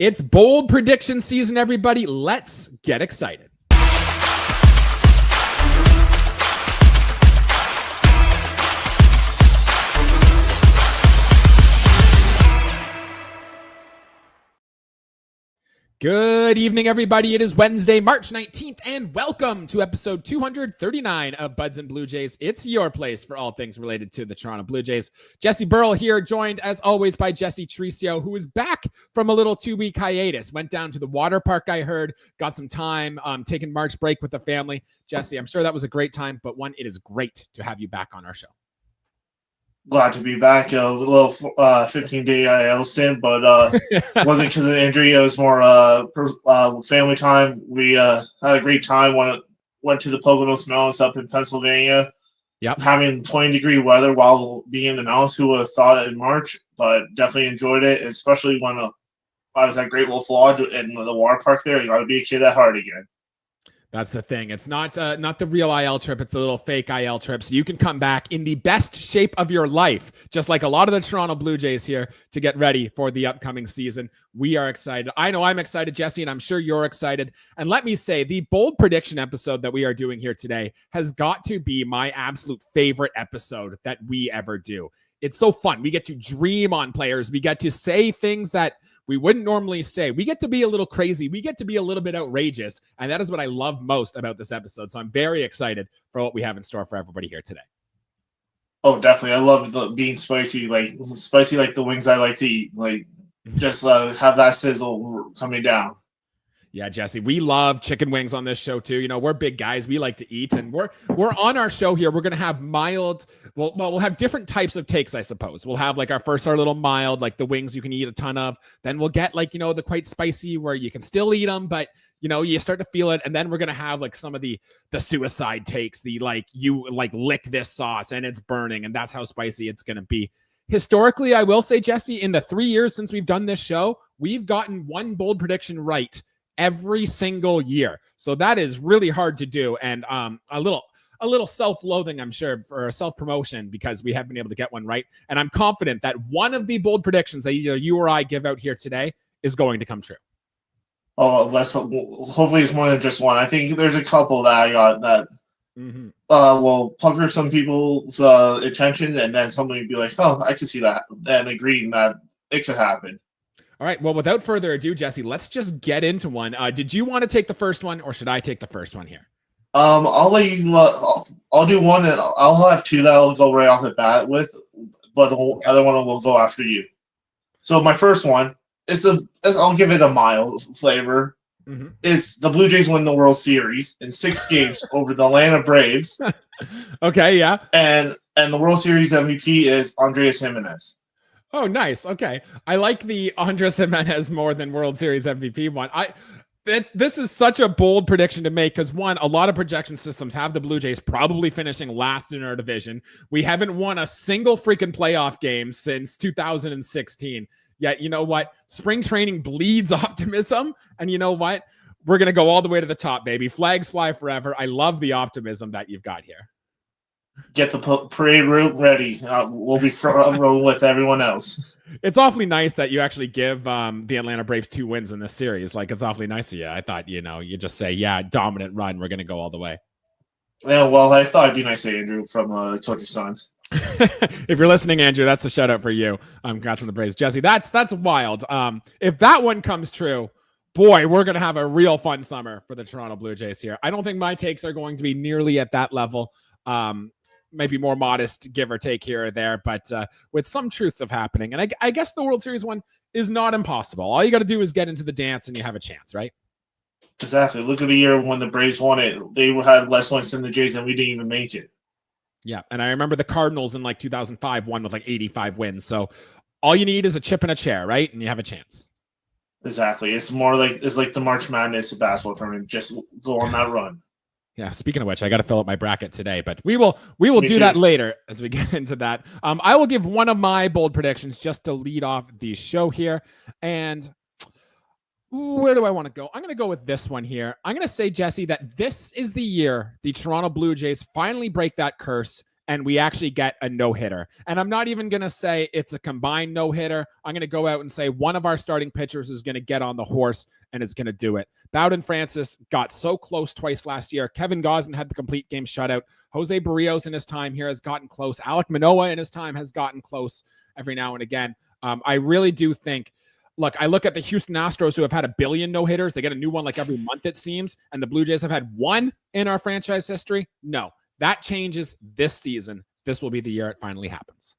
It's bold prediction season, everybody. Let's get excited. Good evening, everybody. It is Wednesday, March 19th, and welcome to episode 239 of Buds and Blue Jays. It's your place for all things related to the Toronto Blue Jays. Jesse Burrell here, joined as always by Jesse Tricio, who is back from a little 2-week hiatus. Went down to the water park, I heard, got some time, taking March break with the family. Jesse, I'm sure that was a great time, but it is great to have you back on our show. Glad to be back. A little 15-day IL stint, but wasn't because of the injury. It was more family time. We had a great time. Went to the Poconos Mountains up in Pennsylvania. Yep. Having 20-degree weather while being in the mountains. Who would have thought it in March? But definitely enjoyed it, especially when I was at Great Wolf Lodge in the water park there. You got to be a kid at heart again. That's the thing. It's not the real IL trip. It's a little fake IL trip. So you can come back in the best shape of your life, just like a lot of the Toronto Blue Jays here, to get ready for the upcoming season. We are excited. I know I'm excited, Jesse, and I'm sure you're excited. And let me say, the bold prediction episode that we are doing here today has got to be my absolute favorite episode that we ever do. It's so fun. We get to dream on players. We get to say things that we wouldn't normally say. We get to be a little crazy. We get to be a little bit outrageous. And that is what I love most about this episode. So I'm very excited for what we have in store for everybody here today. Oh, definitely. I love being spicy like the wings I like to eat. Like, just have that sizzle coming down. Yeah, Jesse, we love chicken wings on this show too. You know, we're big guys. We like to eat, and we're on our show here. We're going to have mild, we'll have different types of takes, I suppose. We'll have like our little mild, like the wings you can eat a ton of. Then we'll get like, the quite spicy where you can still eat them, but you start to feel it. And then we're going to have like some of the suicide takes, the like, you like lick this sauce and it's burning, and that's how spicy it's going to be. Historically, I will say, Jesse, in the 3 years since we've done this show, we've gotten one bold prediction right every single year. So that is really hard to do. And a little self-loathing, I'm sure, for self-promotion, because we have been able to get one right. And I'm confident that one of the bold predictions that either you or I give out here today is going to come true. Oh, hopefully it's more than just one. I think there's a couple that I got that will pucker some people's attention, and then somebody would be like, oh, I can see that, and agreeing that it could happen. All right. Well, without further ado, Jesse, let's just get into one. Did you want to take the first one, or should I take the first one here? I'll let you. I'll do one, and I'll have two that I'll go right off the bat with, but the other one will go after you. So my first one I'll give it a mild flavor. Mm-hmm. It's the Blue Jays win the World Series in 6 games over the Atlanta Braves. Okay, yeah. And the World Series MVP is Andrés Giménez. Oh, nice. Okay. I like the Andrés Giménez more than World Series MVP one. This is such a bold prediction to make because, one, a lot of projection systems have the Blue Jays probably finishing last in our division. We haven't won a single freaking playoff game since 2016. Yet, you know what? Spring training bleeds optimism. And you know what? We're going to go all the way to the top, baby. Flags fly forever. I love the optimism that you've got here. Get the parade route ready. We'll be front row with everyone else. It's awfully nice that you actually give the Atlanta Braves 2 wins in this series. Like, it's awfully nice of you. I thought, you just say, yeah, dominant run. We're going to go all the way. Yeah, well, I thought it'd be nice to Andrew from Coach's Son. If you're listening, Andrew, that's a shout out for you. Congrats on the Braves. Jesse, that's wild. If that one comes true, boy, we're going to have a real fun summer for the Toronto Blue Jays here. I don't think my takes are going to be nearly at that level. Maybe more modest, give or take here or there, but with some truth of happening. And I guess the World Series one is not impossible. All you got to do is get into the dance and you have a chance, right? Exactly. Look at the year when the Braves won it. They had less wins than the Jays and we didn't even make it. Yeah, and I remember the Cardinals in like 2005 won with like 85 wins. So all you need is a chip and a chair, right? And you have a chance. Exactly. It's like the March Madness of basketball tournament. Just go on that run. Yeah, speaking of which, I got to fill up my bracket today, but we will do that later as we get into that. I will give one of my bold predictions just to lead off the show here. And where do I want to go? I'm going to go with this one here. I'm going to say, Jesse, that this is the year the Toronto Blue Jays finally break that curse and we actually get a no-hitter. And I'm not even going to say it's a combined no-hitter. I'm going to go out and say one of our starting pitchers is going to get on the horse and is going to do it. Bowden Francis got so close twice last year. Kevin Gausman had the complete game shutout. Jose Barrios in his time here has gotten close. Alek Manoah in his time has gotten close every now and again. I really do think, look, I look at the Houston Astros who have had 1 billion no-hitters. They get a new one like every month, it seems. And the Blue Jays have had 1 in our franchise history. No, that changes this season. This will be the year it finally happens.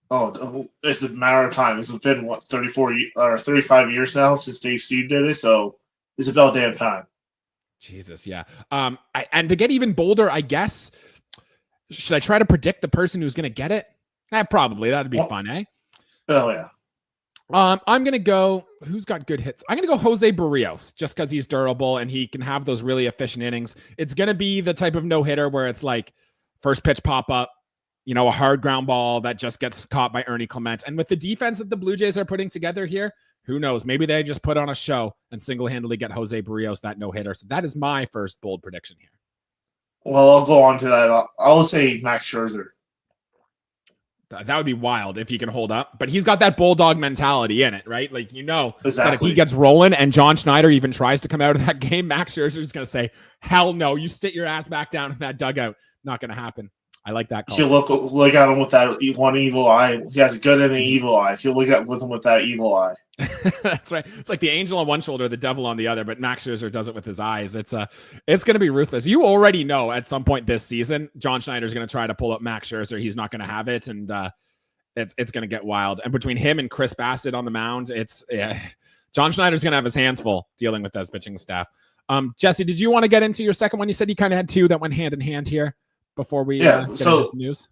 Oh, it's a matter of time. It's been, 34 or 35 years now since Dave Steve did it. So it's about damn time. Jesus, yeah. And to get even bolder, I guess, should I try to predict the person who's going to get it? Probably. That'd be fun, eh? Oh, yeah. I'm going to go, who's got good hits? I'm going to go Jose Barrios just because he's durable and he can have those really efficient innings. It's going to be the type of no-hitter where it's like first pitch pop up, a hard ground ball that just gets caught by Ernie Clement. And with the defense that the Blue Jays are putting together here, who knows? Maybe they just put on a show and single-handedly get Jose Barrios that no-hitter. So that is my first bold prediction here. Well, I'll go on to that. I'll say Max Scherzer. That would be wild if he can hold up. But he's got that bulldog mentality in it, right? Like, exactly. That if he gets rolling and John Schneider even tries to come out of that game, Max Scherzer's going to say, hell no, you sit your ass back down in that dugout. Not going to happen. I like that call. He'll look at him with that one evil eye. He has a good and an evil eye. He'll look at with him with that evil eye. That's right. It's like the angel on one shoulder, the devil on the other, but Max Scherzer does it with his eyes. It's going to be ruthless. You already know at some point this season, John Schneider's going to try to pull up Max Scherzer. He's not going to have it, and it's going to get wild. And between him and Chris Bassett on the mound, John Schneider's going to have his hands full dealing with that pitching staff. Jesse, did you want to get into your second one? You said you kind of had 2 that went hand in hand here before we get into the news.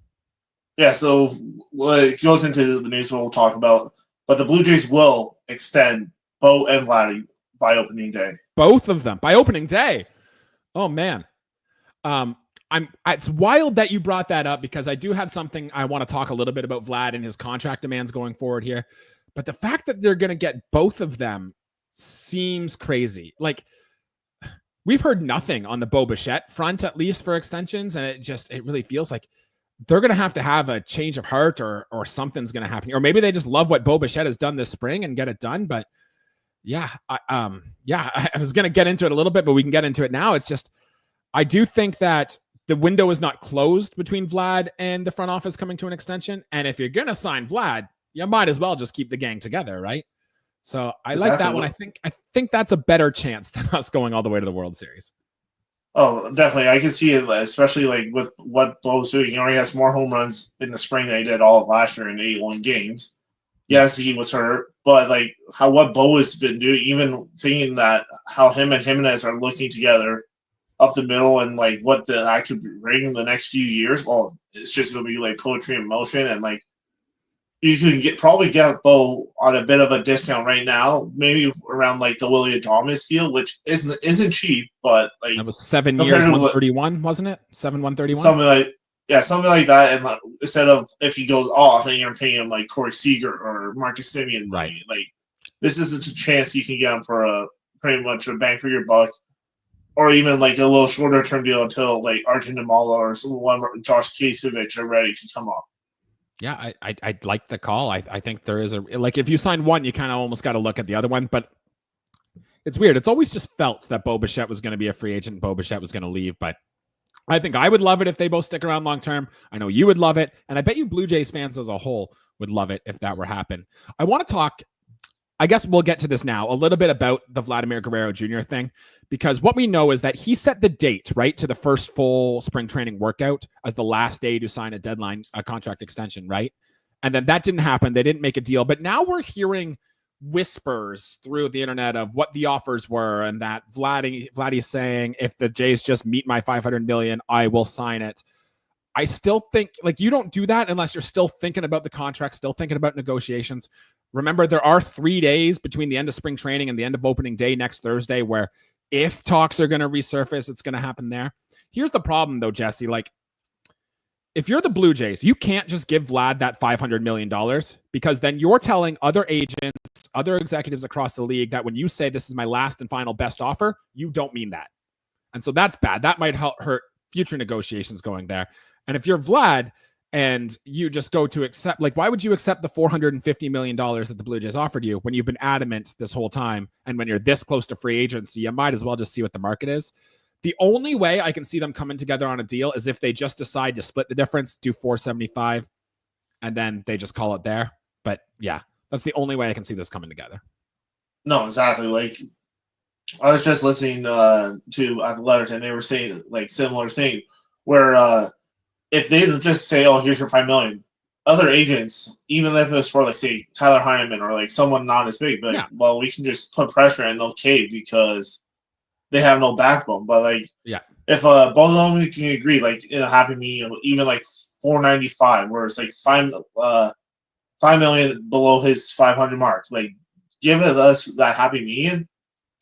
Yeah, so it goes into the news we'll talk about. But the Blue Jays will extend Bo and Vladdy by opening day. Both of them by opening day. Oh man. It's wild that you brought that up because I do have something I want to talk a little bit about Vlad and his contract demands going forward here. But the fact that they're going to get both of them seems crazy. Like, we've heard nothing on the Bo Bichette front, at least for extensions. And it really feels like they're going to have a change of heart or something's going to happen. Or maybe they just love what Bo Bichette has done this spring and get it done. But I was going to get into it a little bit, but we can get into it now. It's just, I do think that the window is not closed between Vlad and the front office coming to an extension. And if you're going to sign Vlad, you might as well just keep the gang together, right? So I like that one. I think that's a better chance than us going all the way to the World Series. Oh, definitely. I can see it, especially like with what Bo's doing. He already has more home runs in the spring than he did all of last year in 81 games. Yes, he was hurt, but like what Bo has been doing, even thinking that how him and Jimenez are looking together up the middle and like what I could bring in the next few years. Well, it's just going to be like poetry in motion, and like you can probably get Bo on a bit of a discount right now, maybe around like the Willie Adames deal, which isn't cheap, but like that was 7 years, 131, wasn't it? 131. Something like that. And instead of if he goes off and you're paying him like Corey Seager or Marcus Semien, right? Like this isn't a chance you can get him for a pretty much a bang for your buck. Or even like a little shorter term deal until like Arjun Nimala or someone Josh Kasevich are ready to come up. Yeah, I like the call. I think there is if you sign one, you kind of almost got to look at the other one. But it's weird. It's always just felt that Bo Bichette was going to be a free agent. Bo Bichette was going to leave. But I think I would love it if they both stick around long term. I know you would love it. And I bet you Blue Jays fans as a whole would love it if that were happen. I want to talk, I guess we'll get to this now, a little bit about the Vladimir Guerrero Jr. thing. Because what we know is that he set the date, right, to the first full spring training workout as the last day to sign a contract extension, right? And then that didn't happen. They didn't make a deal. But now we're hearing whispers through the internet of what the offers were and that Vladdy's saying, if the Jays just meet my $500 million, I will sign it. I still think, you don't do that unless you're still thinking about the contract, still thinking about negotiations. Remember, there are 3 days between the end of spring training and the end of opening day next Thursday where if talks are going to resurface, it's going to happen there. Here's the problem, though, Jesse. If you're the Blue Jays, you can't just give Vlad that $500 million because then you're telling other agents, other executives across the league that when you say this is my last and final best offer, you don't mean that. And so that's bad. That might hurt future negotiations going there. And if you're Vlad and you just go to accept, like, why would you accept the $450 million that the Blue Jays offered you when you've been adamant this whole time? And when you're this close to free agency, you might as well just see what the market is. The only way I can see them coming together on a deal is if they just decide to split the difference, do 475, and then they just call it there. But yeah, that's the only way I can see this coming together. No, exactly. Like, I was just listening to Athletic, and they were saying like similar thing, where if they just say, "Oh, here's your $5 million," other agents, even if it's for like say Tyler Heineman or like someone not as big, but well, we can just put pressure and they'll cave because they have no backbone. But like, if both of them can agree, like in a happy medium, even like 495, where it's like $5 million below his 500 mark, like give us that happy medium.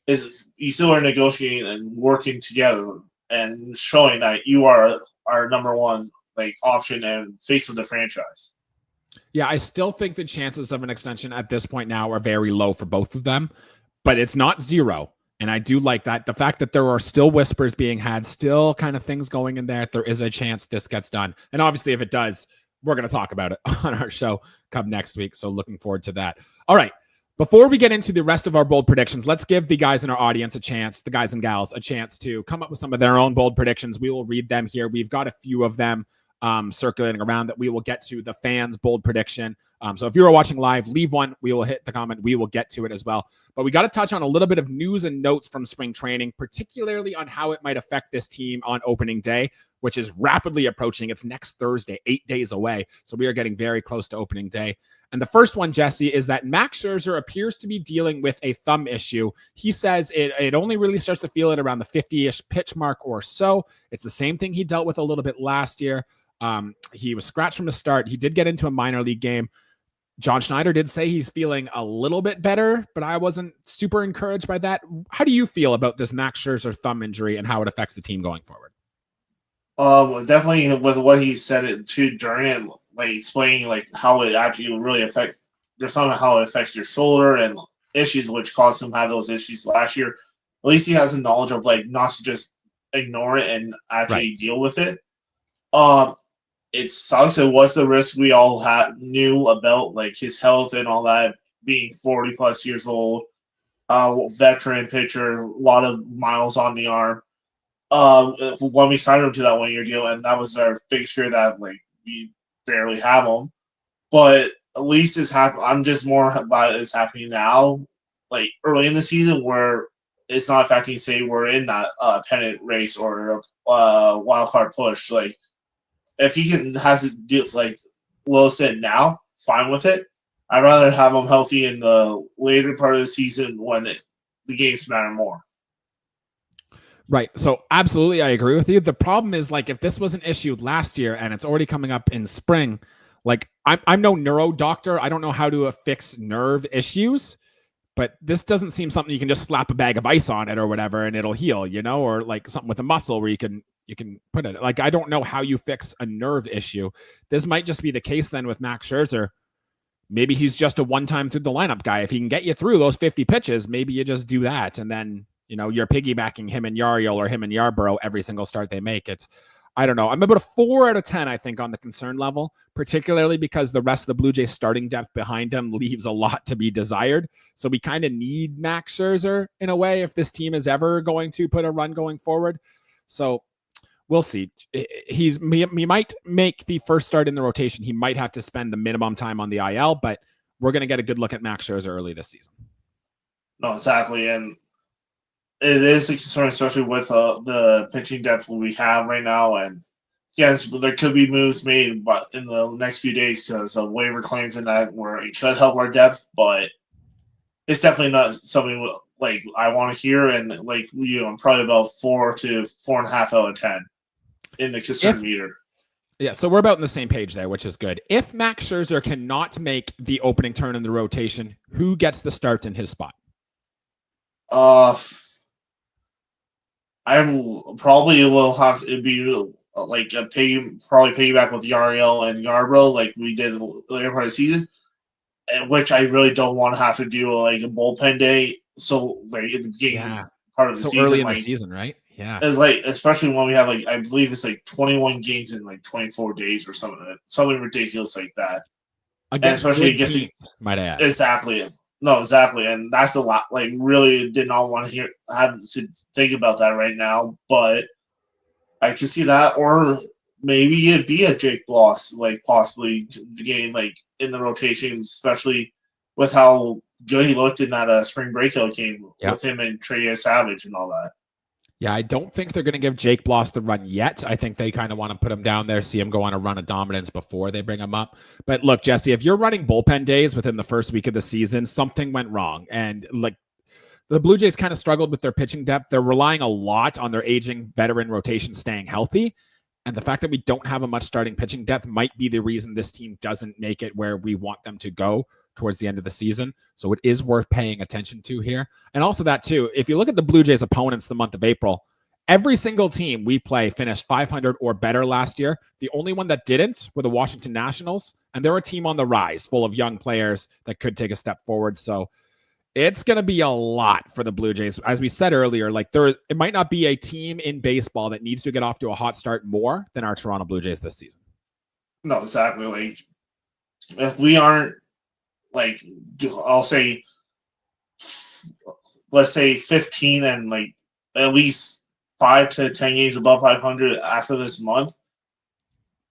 Is you still are negotiating and working together and showing that you are our number one like option and face of the franchise. Yeah, I still think the chances of an extension at this point now are very low for both of them, but it's not zero. And I do like that. The fact that there are still whispers being had, still kind of things going in there. There is a chance this gets done. And obviously, if it does, we're going to talk about it on our show come next week. So looking forward to that. All right. Before we get into the rest of our bold predictions, let's give the guys in our audience a chance, the guys and gals, a chance to come up with some of their own bold predictions. We will read them here. We've got a few of them circulating around that we will get to the fans' bold prediction. So if you're watching live, leave one. We will hit the comment. We will get to it as well. But we got to touch on a little bit of news and notes from spring training, particularly on how it might affect this team on opening day, which is rapidly approaching. It's next Thursday, 8 days away. So we are getting very close to opening day. And the first one, Jesse, is that Max Scherzer appears to be dealing with a thumb issue. He says it only really starts to feel it around the 50-ish pitch mark or so. It's the same thing he dealt with a little bit last year. He was scratched from the start. He did get into a minor league game. John Schneider did say he's feeling a little bit better, but I wasn't super encouraged by that. How do you feel about this Max Scherzer thumb injury and how it affects the team going forward? Definitely with what he said it too during it, like explaining like how it actually really affects how it affects your shoulder and issues which caused him to have those issues last year. At least he has a knowledge of like not to just ignore it and actually deal with it. It sucks. It was the risk we all knew about, like his health and all that, being 40 plus years old, veteran pitcher, a lot of miles on the arm. When we signed him to that 1 year deal, and that was our biggest fear that like we barely have him. But at least it's happening. I'm just more about it's happening now, like early in the season, where it's not affecting. Say we're in that pennant race or wild card push. Like if he has to do like Wilson now, fine with it. I'd rather have him healthy in the later part of the season when the games matter more. Right. So absolutely, I agree with you. The problem is like if this wasn't issued last year and it's already coming up in spring, like I'm no neuro doctor. I don't know how to fix nerve issues, but this doesn't seem something you can just slap a bag of ice on it or whatever and it'll heal, you know, or like something with a muscle where you can put it. Like I don't know how you fix a nerve issue. This might just be the case then with Max Scherzer. Maybe he's just a one-time through the lineup guy. If he can get you through those 50 pitches, maybe you just do that and then you know, you're piggybacking him and Yariel or him and Yarborough every single start they make. I don't know. I'm about a 4 out of 10, I think, on the concern level, particularly because the rest of the Blue Jays starting depth behind him leaves a lot to be desired. So we kind of need Max Scherzer in a way if this team is ever going to put a run going forward. So we'll see. He might make the first start in the rotation. He might have to spend the minimum time on the IL, but we're going to get a good look at Max Scherzer early this season. No, exactly. And it is a concern, especially with the pitching depth we have right now. And yes, there could be moves made but in the next few days because of waiver claims and that where it could help our depth, but it's definitely not something like I want to hear. And like I'm probably about 4 to 4.5 out of 10 in the concern meter. Yeah, so we're about on the same page there, which is good. If Max Scherzer cannot make the opening turn in the rotation, who gets the start in his spot? I'm probably will have to be like piggyback with Yariel and Yarbrough like we did in the later part of the season, which I really don't want to have to do like a bullpen day. So like in the game part of the So season. early in like, the season, right? Yeah. It's like, especially when we have like, I believe it's like 21 games in like 24 days or something ridiculous like that. And Against especially good teams, might I add. exactly. No, exactly. And that's a lot. Like, really did not want to have to think about that right now, but I can see that, or maybe it'd be a Jake Bloss, like possibly getting like in the rotation, especially with how good he looked in that spring breakout game with him and Trey Savage and all that. Yeah, I don't think they're going to give Jake Bloss the run yet. I think they kind of want to put him down there, see him go on a run of dominance before they bring him up. But look, Jesse, if you're running bullpen days within the first week of the season, something went wrong. And like the Blue Jays kind of struggled with their pitching depth. They're relying a lot on their aging veteran rotation staying healthy. And the fact that we don't have a much starting pitching depth might be the reason this team doesn't make it where we want them to go towards the end of the season. So it is worth paying attention to here. And also that too, if you look at the Blue Jays opponents the month of April, every single team we play finished 500 or better last year. The only one that didn't were the Washington Nationals. And they're a team on the rise full of young players that could take a step forward. So it's going to be a lot for the Blue Jays. As we said earlier, like it might not be a team in baseball that needs to get off to a hot start more than our Toronto Blue Jays this season. No, exactly. Like, if we aren't, like, I'll say, let's say 15 and like at least 5 to 10 games above 500 after this month,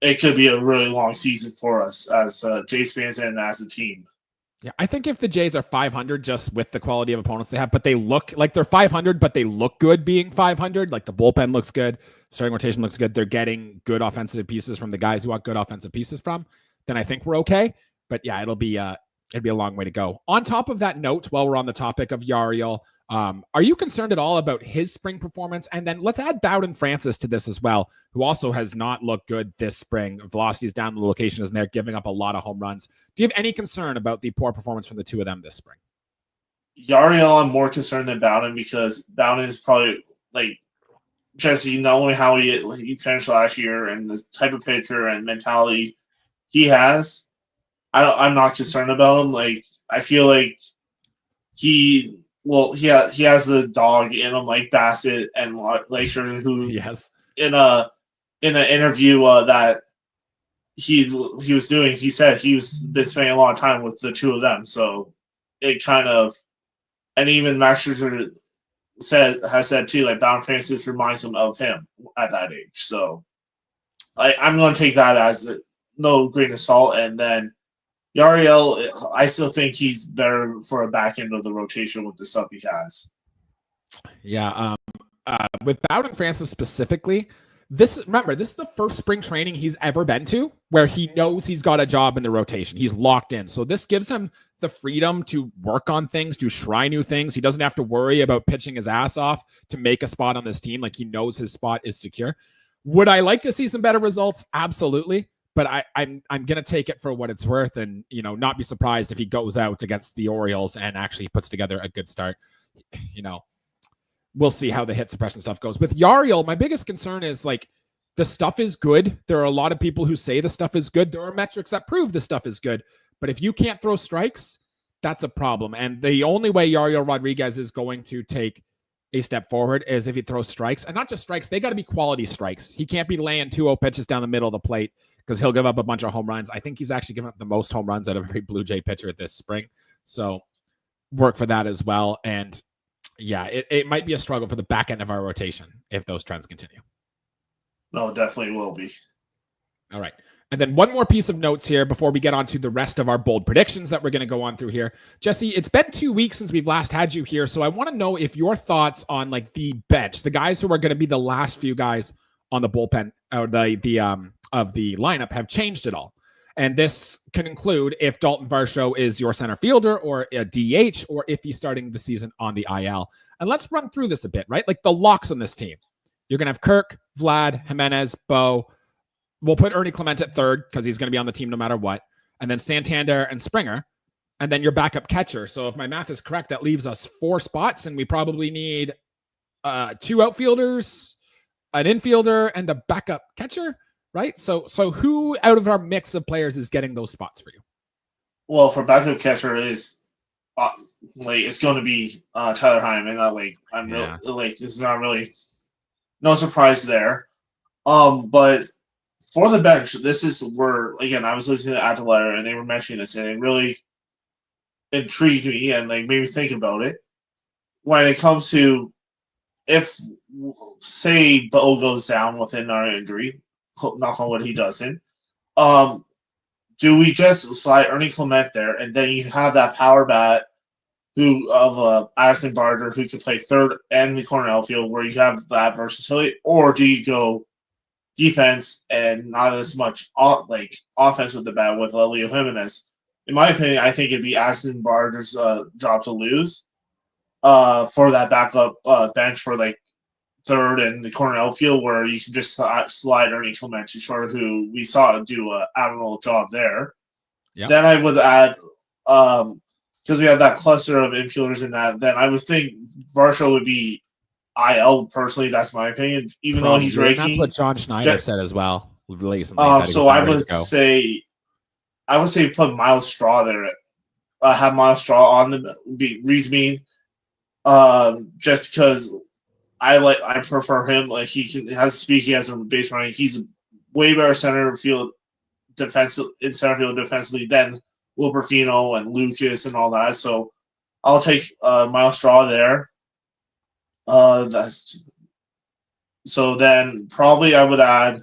it could be a really long season for us as Jays fans and as a team. Yeah, I think if the Jays are 500 just with the quality of opponents they have, but they look like they're 500, but they look good being 500, like the bullpen looks good, starting rotation looks good, they're getting good offensive pieces from the guys who want good offensive pieces from, then I think we're okay. But yeah, it'd be a long way to go. On top of that note, while we're on the topic of Yariel, are you concerned at all about his spring performance? And then let's add Bowden Francis to this as well, who also has not looked good this spring. Velocity's down, the location isn't there, giving up a lot of home runs. Do you have any concern about the poor performance from the two of them this spring? Yariel, I'm more concerned than Bowden because Bowden is probably like Jesse, not only how he finished last year and the type of pitcher and mentality he has. I'm not concerned about him. Like, I feel like he has the dog in him, like Bassett and Glacier, who yes, in an interview that he was doing, he said been spending a lot of time with the two of them. So it kind of, and even Max Scherzer has said too, like Bowden Francis reminds him of him at that age. So I'm going to take that as no grain of salt, and then. Yariel, I still think he's better for a back end of the rotation with the stuff he has. Yeah. With Bowden Francis specifically, this is the first spring training he's ever been to where he knows he's got a job in the rotation. He's locked in. So this gives him the freedom to work on things, to try new things. He doesn't have to worry about pitching his ass off to make a spot on this team. Like, he knows his spot is secure. Would I like to see some better results? Absolutely. But I'm going to take it for what it's worth and, not be surprised if he goes out against the Orioles and actually puts together a good start. We'll see how the hit suppression stuff goes. With Yariel, my biggest concern is, like, the stuff is good. There are a lot of people who say the stuff is good. There are metrics that prove the stuff is good. But if you can't throw strikes, that's a problem. And the only way Yariel Rodriguez is going to take a step forward is if he throws strikes. And not just strikes, they got to be quality strikes. He can't be laying 2-0 pitches down the middle of the plate, because he'll give up a bunch of home runs. I think he's actually given up the most home runs out of every Blue Jay pitcher this spring. So work for that as well. And yeah, it might be a struggle for the back end of our rotation if those trends continue. No, definitely will be. All right. And then one more piece of notes here before we get on to the rest of our bold predictions that we're going to go on through here. Jesse, it's been 2 weeks since we've last had you here. So I want to know if your thoughts on, like, the bench, the guys who are going to be the last few guys on the bullpen or of the lineup have changed at all. And this can include if Dalton Varsho is your center fielder or a DH, or if he's starting the season on the IL. And let's run through this a bit, right? Like, the locks on this team. You're going to have Kirk, Vlad, Jimenez, Bo. We'll put Ernie Clement at third because he's going to be on the team no matter what. And then Santander and Springer. And then your backup catcher. So if my math is correct, that leaves us 4 spots, and we probably need 2 outfielders, an infielder, and a backup catcher, right? So who out of our mix of players is getting those spots for you? Well, for backup catcher is like it's going to be Tyler Hyman. I'm Yeah. really it's not really no surprise there. But for the bench, this is where again I was listening to Atalanta and they were mentioning this and it really intrigued me and like made me think about it. When it comes to if say Bo goes down within our injury, knock on wood he doesn't. Um, do we just slide Ernie Clement there and then you have that power bat who of Addison Barger who can play third and the corner outfield where you have that versatility, or do you go defense and not as much offense with the bat with Leo Jimenez? In my opinion, I think it'd be Addison Barger's job to lose for that backup bench for like third and the corner outfield where you can just slide Ernie Clement to short, who we saw do an admirable job there. Yep. Then I would add, because we have that cluster of infielders in that, then I would think Varsho would be IL. Personally, that's my opinion. Even though he's raking, that's what John Schneider said as well. Recently, so I would say put Miles Straw there. Have Miles Straw on the reason being, just because I prefer him. Like has speed, he has a base running. He's a way better center field defensively than Wilperfino and Lucas and all that. So I'll take Miles Straw there. That's so then probably I would add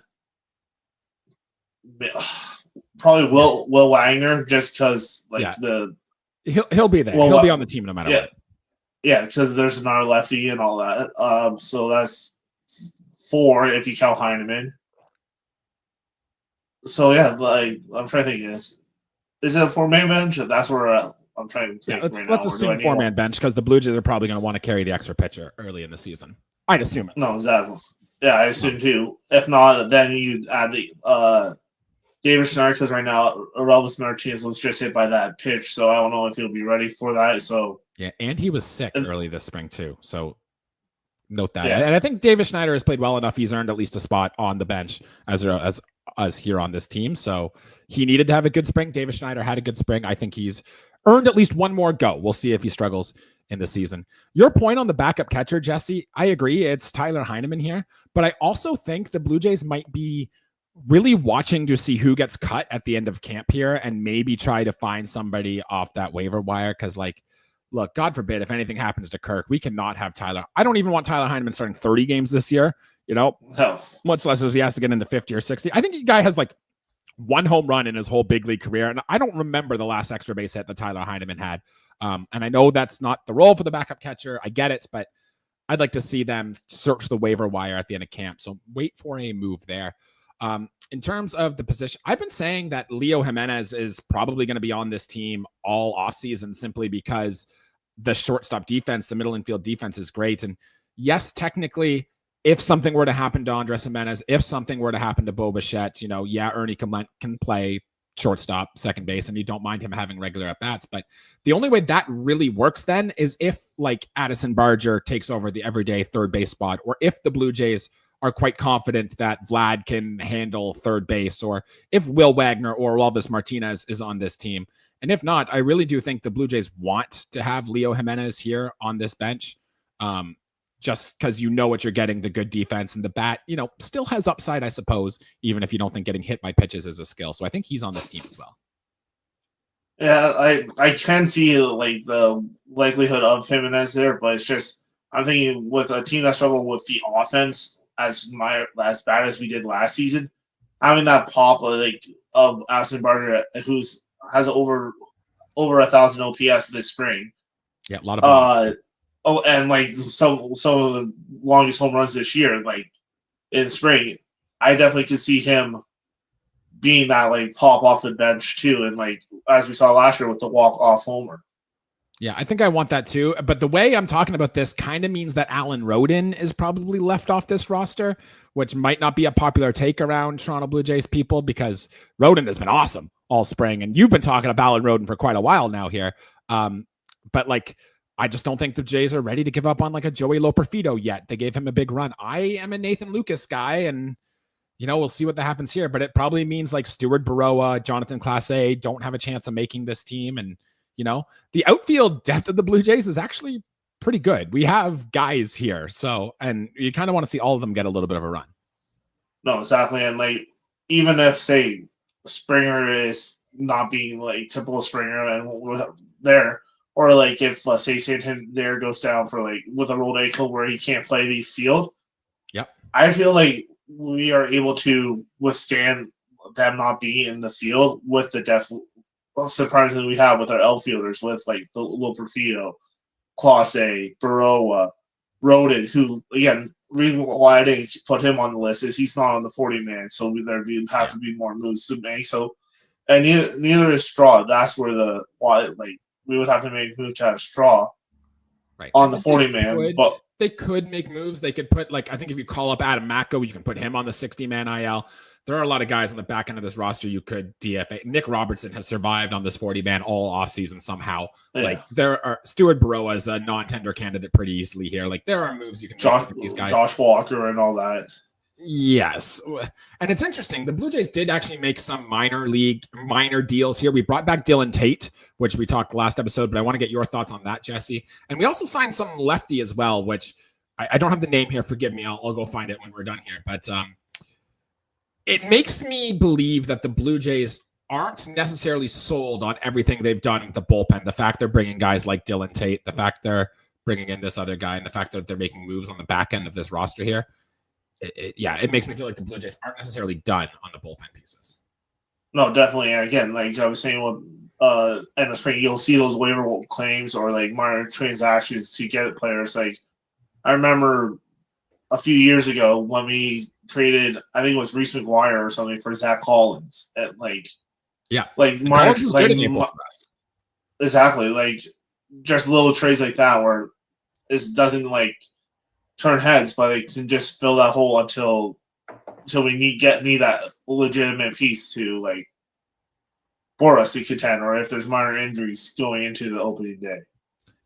probably Will Wagner just because he'll be there. He'll be on the team no matter what. Yeah, because there's another lefty and all that. So that's 4 if you count Heineman. So yeah, like I'm trying to think, is it a 4-man bench? That's where I'm trying to think. Yeah, let's assume 4-man bench because the Blue Jays are probably going to want to carry the extra pitcher early in the season. I'd assume it. No, exactly. Yeah, I assume too. If not, then you add the David Schneider because right now Elvis Martinez was just hit by that pitch, so I don't know if he'll be ready for that. So yeah, and he was sick early this spring too. So note that. Yeah. And I think David Schneider has played well enough. He's earned at least a spot on the bench as here on this team. So he needed to have a good spring. David Schneider had a good spring. I think he's earned at least one more go. We'll see if he struggles in the season. Your point on the backup catcher, Jesse, I agree. It's Tyler Heineman here, but I also think the Blue Jays might be really watching to see who gets cut at the end of camp here and maybe try to find somebody off that waiver wire. Cause look, God forbid if anything happens to Kirk, we cannot have Tyler. I don't even want Tyler Heineman starting 30 games this year, much less as he has to get into 50 or 60. I think the guy has 1 home run in his whole big league career. And I don't remember the last extra base hit that Tyler Heineman had. And I know that's not the role for the backup catcher. I get it, but I'd like to see them search the waiver wire at the end of camp. So wait for a move there. In terms of the position, I've been saying that Leo Jimenez is probably going to be on this team all offseason simply because the shortstop defense, the middle infield defense is great. And yes, technically, if something were to happen to Andres Jimenez, if something were to happen to Bo Bichette, Ernie can play shortstop, second base, and you don't mind him having regular at-bats. But the only way that really works then is if Addison Barger takes over the everyday third base spot, or if the Blue Jays are quite confident that Vlad can handle third base, or if Will Wagner or Elvis Martinez is on this team. And if not, I really do think the Blue Jays want to have Leo Jimenez here on this bench, just because what you're getting, the good defense, and the bat, still has upside, I suppose, even if you don't think getting hit by pitches is a skill. So I think he's on this team as well. Yeah, I can see the likelihood of Jimenez there, but it's just I'm thinking with a team that struggled with the offense as bad as we did last season, having that pop of Addison Barger who's has over 1,000 OPS this spring. Yeah, a lot of and some of the longest home runs this year, in spring. I definitely could see him being that pop off the bench too, and as we saw last year with the walk off homer. Yeah, I think I want that too. But the way I'm talking about this kind of means that Alan Rodin is probably left off this roster, which might not be a popular take around Toronto Blue Jays people because Rodin has been awesome all spring. And you've been talking about Alan Rodin for quite a while now here. But I just don't think the Jays are ready to give up on a Joey Loperfido yet. They gave him a big run. I am a Nathan Lucas guy, and we'll see what happens here. But it probably means Stuart Baroa, Jonathan Clase don't have a chance of making this team. And The outfield depth of the Blue Jays is actually pretty good. We have guys here. So, and you kind of want to see all of them get a little bit of a run. No, exactly. And like, even if say Springer is not being like typical Springer and there, or like if say Santander goes down for like with a rolled ankle where he can't play the field, yep, I feel like we are able to withstand them not being in the field with the depth. Surprisingly, we have with our outfielders with like the Loperfido, Clase, Baroa, Roden, who again, reason why I didn't put him on the list is he's not on the 40-man, so there'd have to be more moves to make. So, and neither is Straw. That's where we would have to make moves to have Straw on the 40-man. But they could make moves. They could put I think if you call up Adam Macko, you can put him on the 60-man IL. There are a lot of guys on the back end of this roster you could DFA. Nick Robertson has survived on this 40-man all offseason somehow. Yeah. There are Stuart Baroa as a non-tender candidate pretty easily here. There are moves you can make with these guys. Josh Walker and all that. Yes. And it's interesting. The Blue Jays did actually make some minor deals here. We brought back Dylan Tate, which we talked last episode, but I want to get your thoughts on that, Jesse. And we also signed some lefty as well, which I don't have the name here. Forgive me. I'll go find it when we're done here. But it makes me believe that the Blue Jays aren't necessarily sold on everything they've done with the bullpen. The fact they're bringing guys like Dylan Tate, the fact they're bringing in this other guy, and the fact that they're making moves on the back end of this roster here. It makes me feel like the Blue Jays aren't necessarily done on the bullpen pieces. No, definitely. And again, like I was saying, in the spring, you'll see those waiver claims or minor transactions to get players. Like I remember a few years ago when we traded, I think it was Reese McGuire or something for Zach Collins at minor, exactly, just little trades like that where it doesn't turn heads, but it can just fill that hole until we need that legitimate piece to for us to contend, or if there's minor injuries going into the opening day.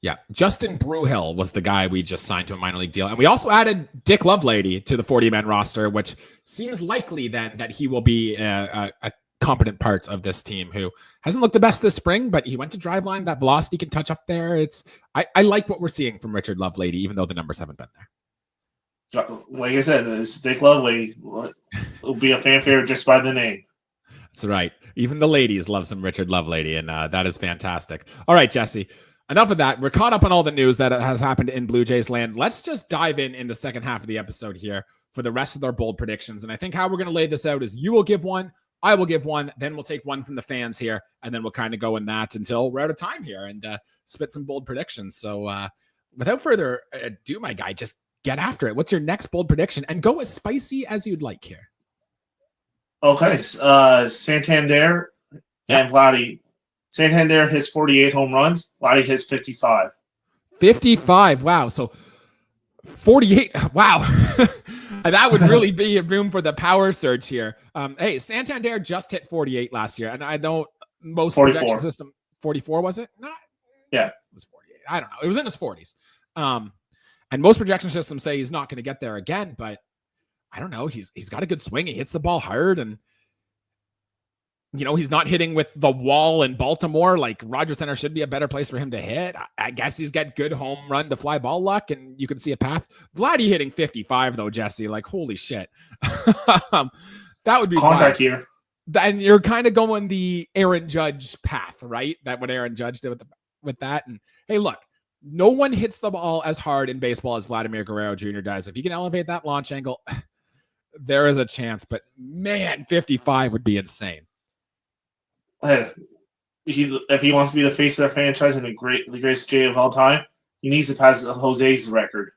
Yeah, Justin Bruhill was the guy we just signed to a minor league deal. And we also added Dick Lovelady to the 40-man roster, which seems likely then that he will be a competent part of this team who hasn't looked the best this spring, but he went to Driveline. That velocity can touch up there. I like what we're seeing from Richard Lovelady, even though the numbers haven't been there. Like I said, it's Dick Lovelady will be a fan favorite just by the name. That's right. Even the ladies love some Richard Lovelady, and that is fantastic. All right, Jesse. Enough of that. We're caught up on all the news that has happened in Blue Jays land. Let's just dive in the second half of the episode here for the rest of our bold predictions. And I think how we're going to lay this out is you will give one, I will give one, then we'll take one from the fans here, and then we'll kind of go in that until we're out of time here and spit some bold predictions. So without further ado, my guy, just get after it. What's your next bold prediction? And go as spicy as you'd like here. Okay. Santander and Vladdy. Santander hits 48 home runs. Vladdy hits 55. 55. Wow. So 48. Wow. That would really be a boom for the power surge here. Hey, Santander just hit 48 last year. And I don't, most 44. projection system, 44 was it? Not. Yeah. It was 48. I don't know. It was in his 40s. And most projection systems say he's not going to get there again, but I don't know. He's got a good swing. He hits the ball hard, and he's not hitting with the wall in Baltimore. Rogers Center should be a better place for him to hit. I guess he's got good home run to fly ball luck, and you can see a path. Vladdy hitting 55 though, Jesse. Holy shit. That would be contact here. And you're kind of going the Aaron Judge path, right? That what Aaron Judge did with that. And hey, look, no one hits the ball as hard in baseball as Vladimir Guerrero Jr. does. If you can elevate that launch angle, there is a chance. But man, 55 would be insane. If he wants to be the face of their franchise and the greatest J of all time, he needs to pass Jose's record.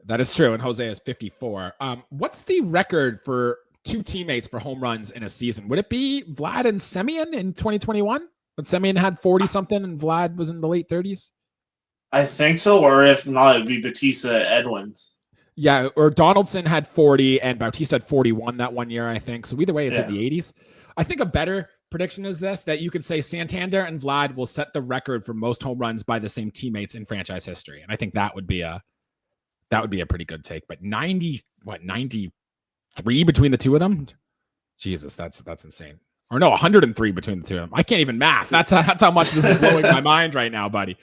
That is true, and Jose is 54. What's the record for two teammates for home runs in a season? Would it be Vlad and Semien in 2021? When Semien had 40-something and Vlad was in the late 30s? I think so, or if not, it would be Bautista Edwins. Yeah, or Donaldson had 40 and Bautista had 41 that one year, I think. So either way, it's in the 80s. I think a better prediction is this, that you could say Santander and Vlad will set the record for most home runs by the same teammates in franchise history. And I think that would be a pretty good take. But 93 between the two of them? Jesus, that's insane. Or no, 103 between the two of them. I can't even math. That's how much this is blowing my mind right now, buddy.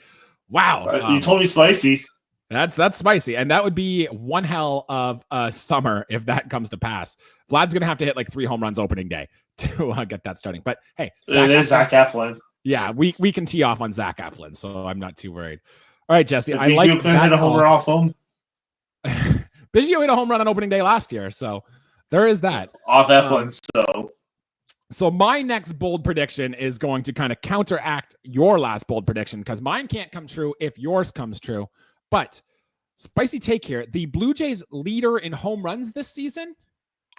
Wow. You told me spicy. That's spicy. And that would be one hell of a summer if that comes to pass. Vlad's going to have to hit like 3 home runs opening day to get that starting. But hey, it is Zach Eflin. Yeah, we can tee off on Zach Eflin, so I'm not too worried. All right, Jesse. I like that. Hit a homer off him. Biggio hit a home run on opening day last year, so there is that. Off Eflin, So my next bold prediction is going to kind of counteract your last bold prediction because mine can't come true if yours comes true. But spicy take here. The Blue Jays leader in home runs this season,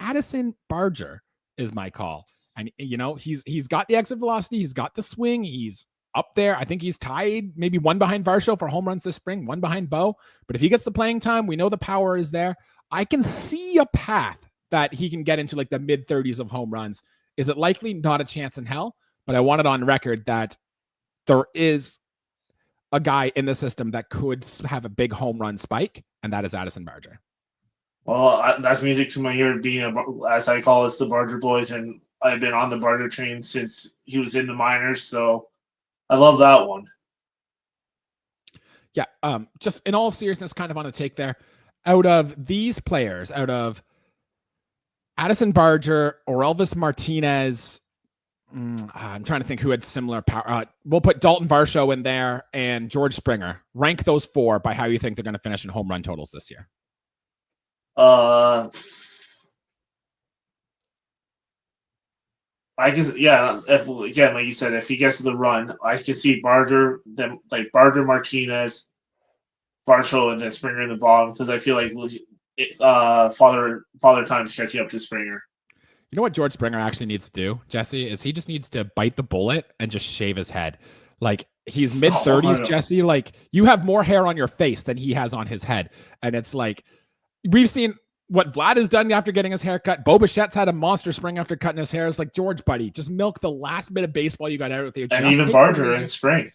Addison Barger, is my call. And, you know, he's got the exit velocity. He's got the swing. He's up there. I think he's tied maybe 1 behind Varsho for home runs this spring, 1 behind Bo. But if he gets the playing time, we know the power is there. I can see a path that he can get into like the mid-30s of home runs. Is it likely? Not a chance in hell. But I want it on record that there is a guy in the system that could have a big home run spike, and that is Addison Barger. Well, that's music to my ear, being, as I call us, the Barger boys, and I've been on the Barger train since he was in the minors, so I love that one. Yeah, just in all seriousness, kind of on a take there. Out of these players, out of Addison Barger or Elvis Martinez, I'm trying to think who had similar power. We'll put Dalton Varsho in there and George Springer. Rank those 4 by how you think they're going to finish in home run totals this year. I guess, yeah. If, again, like you said, if he gets to the run, I can see Barger, Barger, Martinez, Varsho, and then Springer in the bottom because I feel like father time's catching up to Springer. You know what George Springer actually needs to do, Jesse, is he just needs to bite the bullet and just shave his head. Like, he's mid-30s, Jesse. Like, you have more hair on your face than he has on his head. And it's like, we've seen what Vlad has done after getting his hair cut. Bo Bichette's had a monster spring after cutting his hair. It's like, George, buddy, just milk the last bit of baseball you got out with you. And even Barger in spring.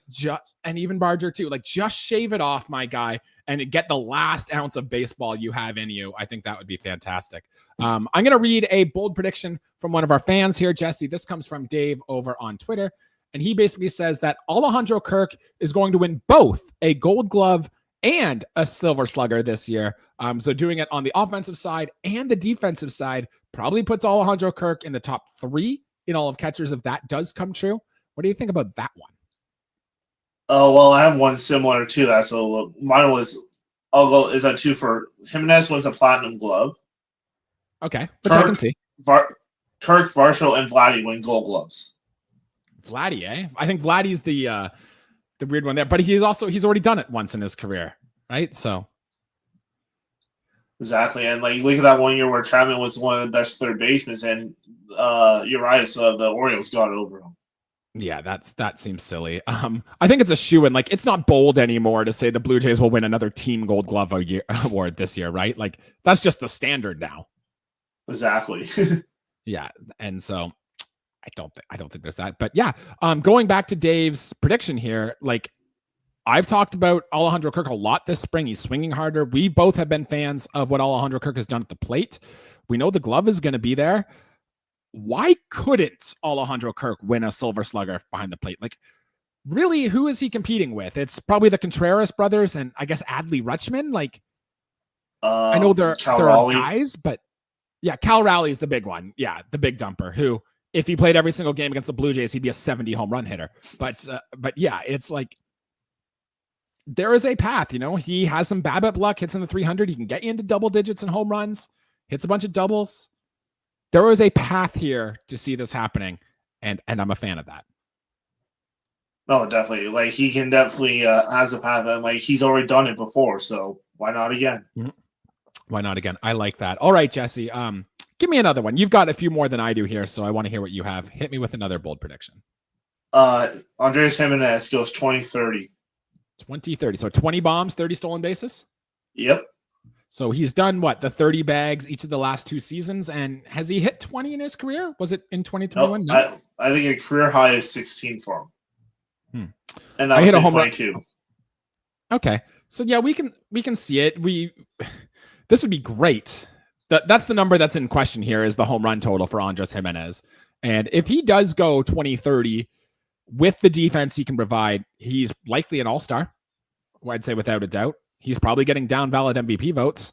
And even Barger, too. Like, just shave it off, my guy, and get the last ounce of baseball you have in you. I think that would be fantastic. I'm going to read a bold prediction from one of our fans here, Jesse. This comes from Dave over on Twitter. And he basically says that Alejandro Kirk is going to win both a Gold Glove and a Silver Slugger this year. So doing it on the offensive side and the defensive side probably puts Alejandro Kirk in the top 3 in all of catchers if that does come true. What do you think about that one? Oh, well, I have one similar to that. So mine was, is that 2 for Jimenez wins a Platinum Glove. Okay, which I can see. Kirk, Varsho, and Vladdy win Gold Gloves. Vladdy, eh? I think Vladdy's the weird one there, but he's already done it once in his career, right? So exactly, and like look at that one year where Chapman was one of the best third basemen, and you're right, so the Orioles got over him. Yeah, that seems silly. I think it's a shoe-in. Like, it's not bold anymore to say the Blue Jays will win another Team Gold Glove award this year, right? Like, that's just the standard now. Exactly. Yeah, and so I don't think there's that. But yeah, going back to Dave's prediction here, like, I've talked about Alejandro Kirk a lot this spring. He's swinging harder. We both have been fans of what Alejandro Kirk has done at the plate. We know the glove is going to be there. Why couldn't Alejandro Kirk win a Silver Slugger behind the plate? Like, really, who is he competing with? It's probably the Contreras brothers and I guess Adley Rutschman. Like, I know there are guys, but yeah, Cal Raleigh is the big one. Yeah, the big dumper who, if he played every single game against the Blue Jays, he'd be a 70 home run hitter. But yeah, it's like there is a path. You know, he has some BABIP luck, hits in the 300. He can get you into double digits in home runs, hits a bunch of doubles. There is a path here to see this happening, and I'm a fan of that. No, definitely. Like, he can definitely has a path, and like he's already done it before, so why not again? Mm-hmm. Why not again? I like that. All right, Jesse. Give me another one. You've got a few more than I do here, so I want to hear what you have. Hit me with another bold prediction. Andrés Jimenez goes 20-30. 20-30. So 20 bombs, 30 stolen bases? Yep. So he's done what? The 30 bags each of the last 2 seasons, and has he hit 20 in his career? Was it in 2021? Nope. No. I think a career high is 16 for him. And that I was hit in a home 22. Run. Okay. So yeah, we can see it. This would be great. That's the number that's in question here is the home run total for Andrés Jimenez. And if he does go 20-30 with the defense he can provide, he's likely an all-star. I'd say without a doubt. He's probably getting down valid MVP votes.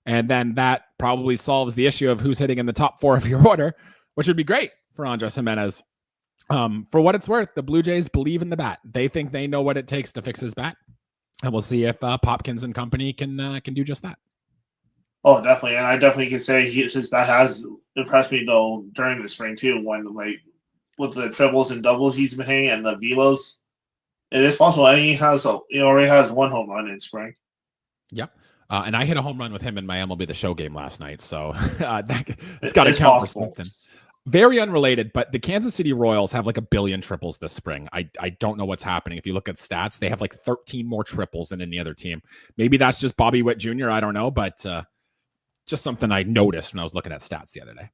And then that probably solves the issue of who's hitting in the top 4 of your order, which would be great for Andres Gimenez. For what it's worth, the Blue Jays believe in the bat. They think they know what it takes to fix his bat. And we'll see if Popkins and company can do just that. Oh, definitely. And I definitely can say his bat has impressed me, though, during the spring, too, when, like, with the triples and doubles he's been hitting and the velos. It is possible. And he already has 1 home run in spring. Yep. And I hit a home run with him in my MLB The Show game last night. So it's got to count for something. Very unrelated, but the Kansas City Royals have like 1 billion triples this spring. I don't know what's happening. If you look at stats, they have like 13 more triples than any other team. Maybe that's just Bobby Witt Jr. I don't know, but just something I noticed when I was looking at stats the other day.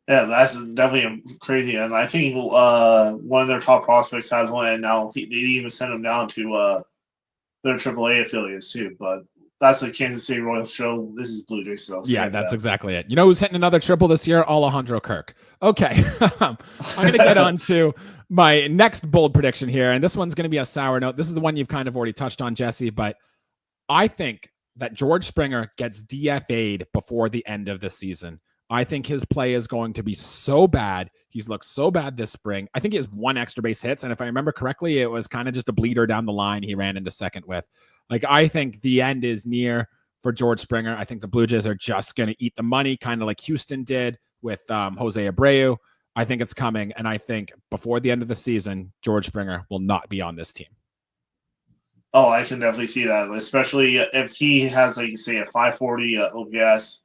Yeah, that's definitely crazy. And I think one of their top prospects has one, and now they even sent him down to their AAA affiliates too. But that's the Kansas City Royals show. This is Blue Jays stuff. Yeah, that's exactly it. You know who's hitting another triple this year? Alejandro Kirk. Okay. I'm going to get on to my next bold prediction here, and this one's going to be a sour note. This is the one you've kind of already touched on, Jesse, but I think that George Springer gets DFA'd before the end of the season. I think his play is going to be so bad. He's looked so bad this spring. I think he has 1 extra base hits, and if I remember correctly, it was kind of just a bleeder down the line he ran into second with. Like, I think the end is near for George Springer. I think the Blue Jays are just going to eat the money, kind of like Houston did with Jose Abreu. I think it's coming, and I think before the end of the season, George Springer will not be on this team. Oh, I can definitely see that, especially if he has, like you say, a 540 OPS.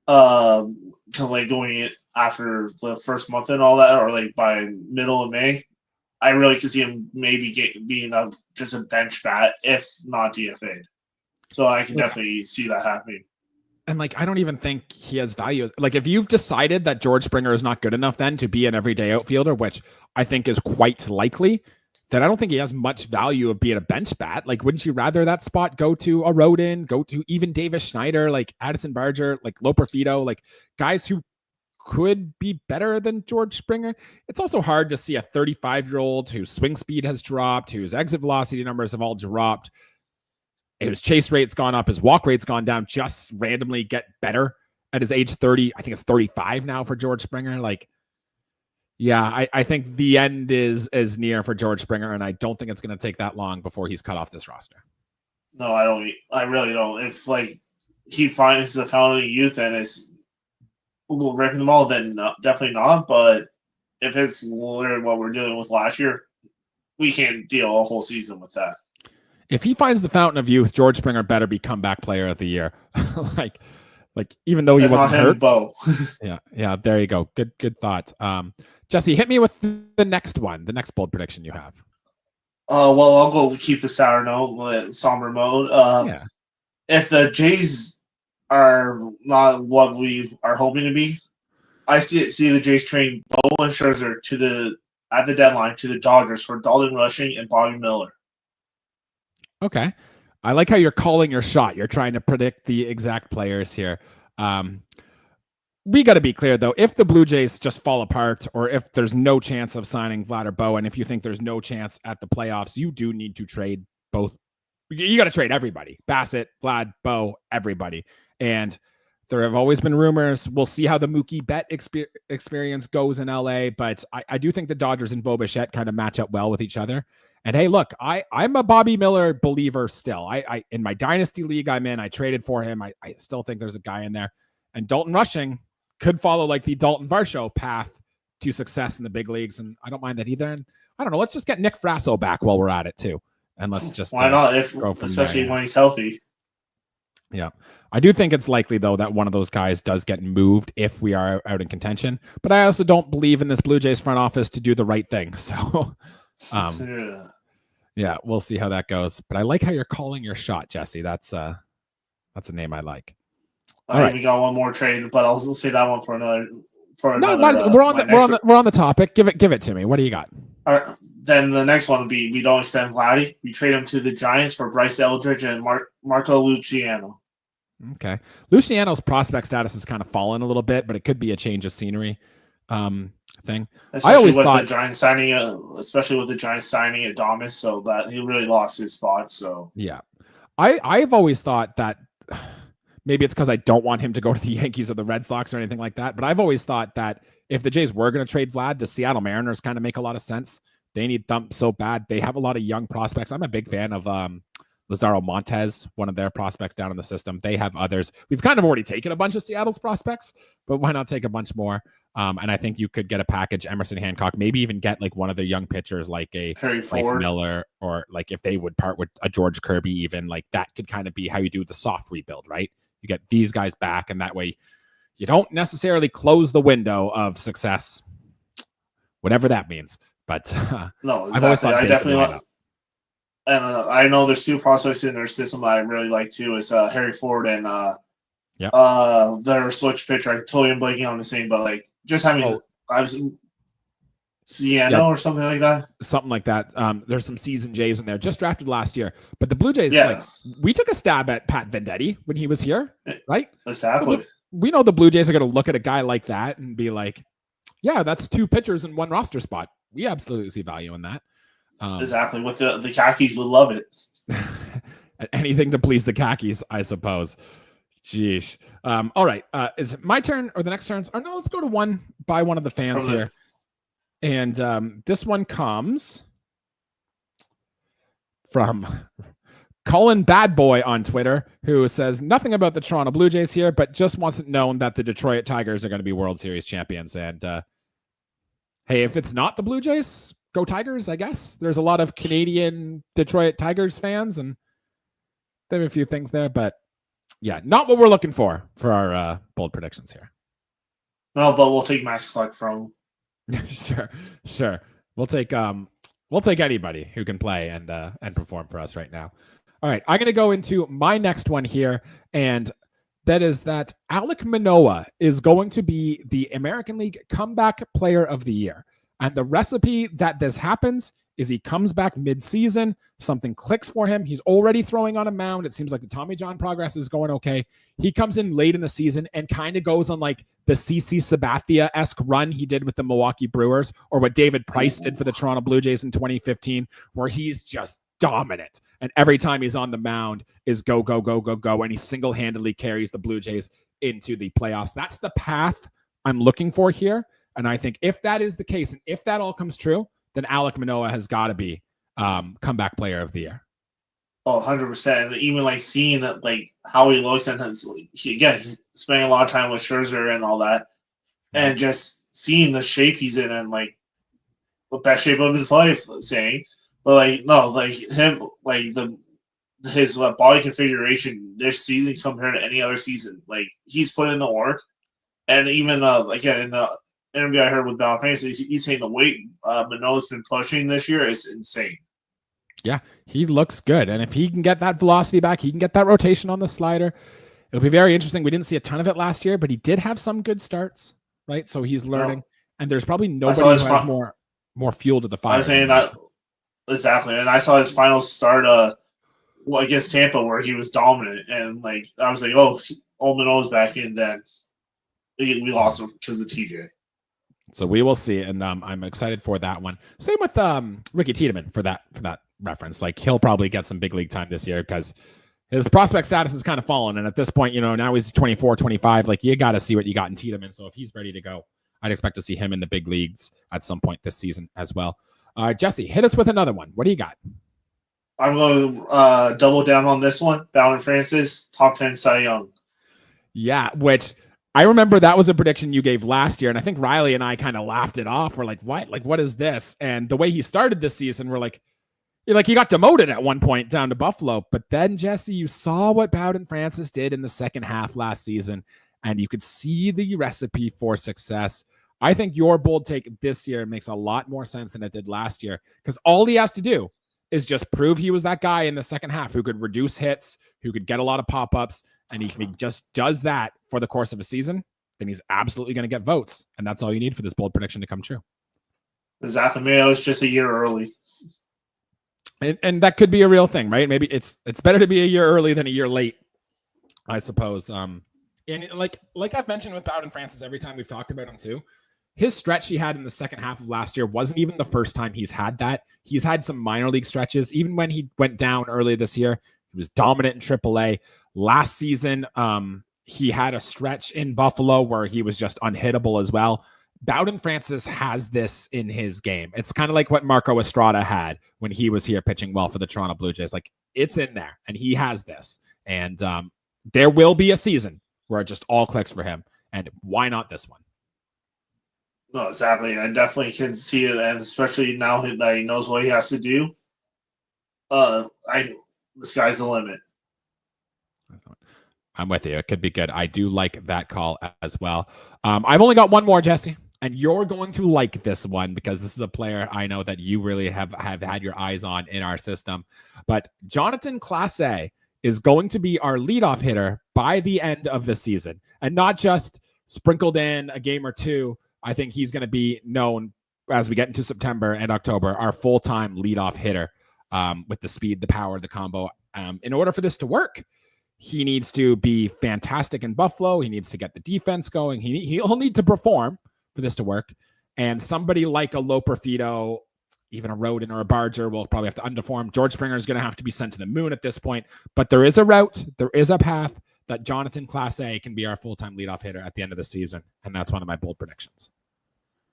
Like going after the first month and all that, or like by middle of May, I really could see him maybe being just a bench bat, if not DFA'd. So I can definitely see that happening. And like, I don't even think he has value. Like, if you've decided that George Springer is not good enough then to be an everyday outfielder, which I think is quite likely, then I don't think he has much value of being a bench bat. Like, wouldn't you rather that spot go to a Rodin, go to even Davis Schneider, like Addison Barger, like Loperfido, like guys who could be better than George Springer? It's also hard to see a 35-year-old whose swing speed has dropped, whose exit velocity numbers have all dropped, his chase rate's gone up, his walk rate's gone down, just randomly get better at his age 30. I think it's 35 now for George Springer. Like, yeah, I think the end is near for George Springer, and I don't think it's going to take that long before he's cut off this roster. No, I don't. I really don't. If like he finds the fountain of youth and is ripping them all, then definitely not. But if it's literally what we're dealing with last year, we can't deal a whole season with that. If he finds the fountain of youth, George Springer better be comeback player of the year. like even though he wasn't hurt. Bo. yeah. There you go. Good thought. Jesse, hit me with the next one, the next bold prediction you have. Well, I'll go keep the sour note, somber mode. If the Jays are not what we are hoping to be, I see the Jays trading Bo and Scherzer at the deadline to the Dodgers for Dalton Rushing and Bobby Miller. Okay. I like how you're calling your shot. You're trying to predict the exact players here. We got to be clear, though. If the Blue Jays just fall apart, or if there's no chance of signing Vlad or Bo, and if you think there's no chance at the playoffs, you do need to trade both. You got to trade everybody. Bassett, Vlad, Bo, everybody. And there have always been rumors. We'll see how the Mookie Bet experience goes in LA, but I do think the Dodgers and Bo Bichette kind of match up well with each other. And hey, look, I'm a Bobby Miller believer still. I in my dynasty league I'm in, I traded for him. I still think there's a guy in there. And Dalton Rushing could follow like the Dalton Varsho path to success in the big leagues, and I don't mind that either. And I don't know, let's just get Nick Frasso back while we're at it too, and let's just why not? Especially when he's healthy. Yeah, I do think it's likely though that one of those guys does get moved if we are out in contention. But I also don't believe in this Blue Jays front office to do the right thing. So, yeah, we'll see how that goes. But I like how you're calling your shot, Jesse. That's a name I like. I think we got one more trade, but I'll say that one for another. We're on the topic. Give it to me. What do you got? All right, then the next one would be we don't extend Vladdy. We trade him to the Giants for Bryce Eldridge and Marco Luciano. Okay, Luciano's prospect status has kind of fallen a little bit, but it could be a change of scenery. thing. I Especially always with thought, the Giants signing, Adamas, so that he really lost his spot. So yeah, I've always thought that maybe it's because I don't want him to go to the Yankees or the Red Sox or anything like that. But I've always thought that if the Jays were going to trade Vlad, the Seattle Mariners kind of make a lot of sense. They need Thump so bad. They have a lot of young prospects. I'm a big fan of Lazaro Montez, one of their prospects down in the system. They have others. We've kind of already taken a bunch of Seattle's prospects, but why not take a bunch more? And I think you could get a package, Emerson Hancock, maybe even get like one of their young pitchers like a Harry Bryce Ford. Miller, or like if they would part with a George Kirby, even like that could kind of be how you do the soft rebuild, right? You get these guys back, and that way you don't necessarily close the window of success, whatever that means. But No, I've always exactly. thought I they could definitely line like, up. and I know there's two prospects in their system that I really like too. It's Harry Ford and Yep. their switch pitcher. I totally am blanking on the name, but like just having I was Sienna or something like that. Something like that. There's some seasoned Jays in there, just drafted last year. But the Blue Jays, Yeah. like we took a stab at Pat Venditti when he was here, right? Exactly. So we know the Blue Jays are going to look at a guy like that and be like, yeah, that's two pitchers in one roster spot. We absolutely see value in that. Exactly. With the khakis would love it. Anything to please the khakis, I suppose. Jeez. All right. Is it my turn or the next turns? Or no, let's go to one by one of the fans here. And this one comes from Colin Bad Boy on Twitter, who says nothing about the Toronto Blue Jays here, but just wants it known that the Detroit Tigers are going to be World Series champions. And hey, if it's not the Blue Jays, go Tigers, I guess. There's a lot of Canadian Detroit Tigers fans, and there are a few things there, but yeah, not what we're looking for our bold predictions here. No, but we'll take Max Cluck from. Sure. We'll take anybody who can play and perform for us right now. All right, I'm going to go into my next one here, and that is that Alek Manoah is going to be the American League Comeback Player of the Year. And the recipe that this happens is he comes back mid-season, something clicks for him. He's already throwing on a mound. It seems like the Tommy John progress is going okay. He comes in late in the season and kind of goes on like the CC Sabathia-esque run he did with the Milwaukee Brewers, or what David Price did for the Toronto Blue Jays in 2015, where he's just dominant. And every time he's on the mound is go, go, go, go, go. And he single-handedly carries the Blue Jays into the playoffs. That's the path I'm looking for here. And I think if that is the case, and if that all comes true, then Alek Manoah has got to be comeback player of the year. Oh, 100%. Even like seeing like how he looks, and he's spending a lot of time with Scherzer and all that, and just seeing the shape he's in, and like the best shape of his life, saying, but like no, like him, like his body configuration this season compared to any other season, like he's put in the work, and even again in the interview I heard with Ballard Fantasy, he's saying the weight Manoah's been pushing this year is insane. Yeah, he looks good. And if he can get that velocity back, he can get that rotation on the slider. It'll be very interesting. We didn't see a ton of it last year, but he did have some good starts, right? So he's learning. And there's probably nobody who has more fuel to the fire. I was saying that exactly. And I saw his final start against Tampa where he was dominant. And like I was like, oh, Manoah's back in, then we lost him because of TJ. So we will see, and I'm excited for that one. Same with Ricky Tiedemann for that reference. Like he'll probably get some big league time this year because his prospect status has kind of fallen. And at this point, now he's 24, 25. Like you got to see what you got in Tiedemann. So if he's ready to go, I'd expect to see him in the big leagues at some point this season as well. Jesse, hit us with another one. What do you got? I'm going to double down on this one. Ballard Francis, top 10 Cy Young. Yeah, which I remember that was a prediction you gave last year, and I think Riley and I kind of laughed it off. We're like, what? Like, what is this? And the way he started this season, we're like, he got demoted at one point down to Buffalo. But then, Jesse, you saw what Bowden Francis did in the second half last season, and you could see the recipe for success. I think your bold take this year makes a lot more sense than it did last year, because all he has to do is just prove he was that guy in the second half who could reduce hits, who could get a lot of pop-ups, and if he just does that for the course of a season, then he's absolutely going to get votes. And that's all you need for this bold prediction to come true. Exactly. Maybe I was just a year early. And that could be a real thing, right? Maybe it's better to be a year early than a year late, I suppose. And like I've mentioned with Bowden Francis every time we've talked about him too, his stretch he had in the second half of last year wasn't even the first time he's had that. He's had some minor league stretches. Even when he went down earlier this year, he was dominant in AAA. Last season, he had a stretch in Buffalo where he was just unhittable as well. Bowden Francis has this in his game. It's kind of like what Marco Estrada had when he was here pitching well for the Toronto Blue Jays. Like, it's in there, and he has this. And there will be a season where it just all clicks for him. And why not this one? No, exactly. I definitely can see it, and especially now that he knows what he has to do, the sky's the limit. I'm with you. It could be good. I do like that call as well. I've only got one more, Jesse, and you're going to like this one because this is a player I know that you really have had your eyes on in our system. But Jonathan Clase is going to be our leadoff hitter by the end of the season, and not just sprinkled in a game or two. I think he's going to be known as we get into September and October, our full-time leadoff hitter with the speed, the power, the combo. In order for this to work, he needs to be fantastic in Buffalo. He needs to get the defense going. He'll need to perform for this to work. And somebody like a Loper Fido, even a Rodin or a Barger will probably have to underperform. George Springer is going to have to be sent to the moon at this point. But there is a route. There is a path that Jonathan Clase can be our full-time leadoff hitter at the end of the season. And that's one of my bold predictions.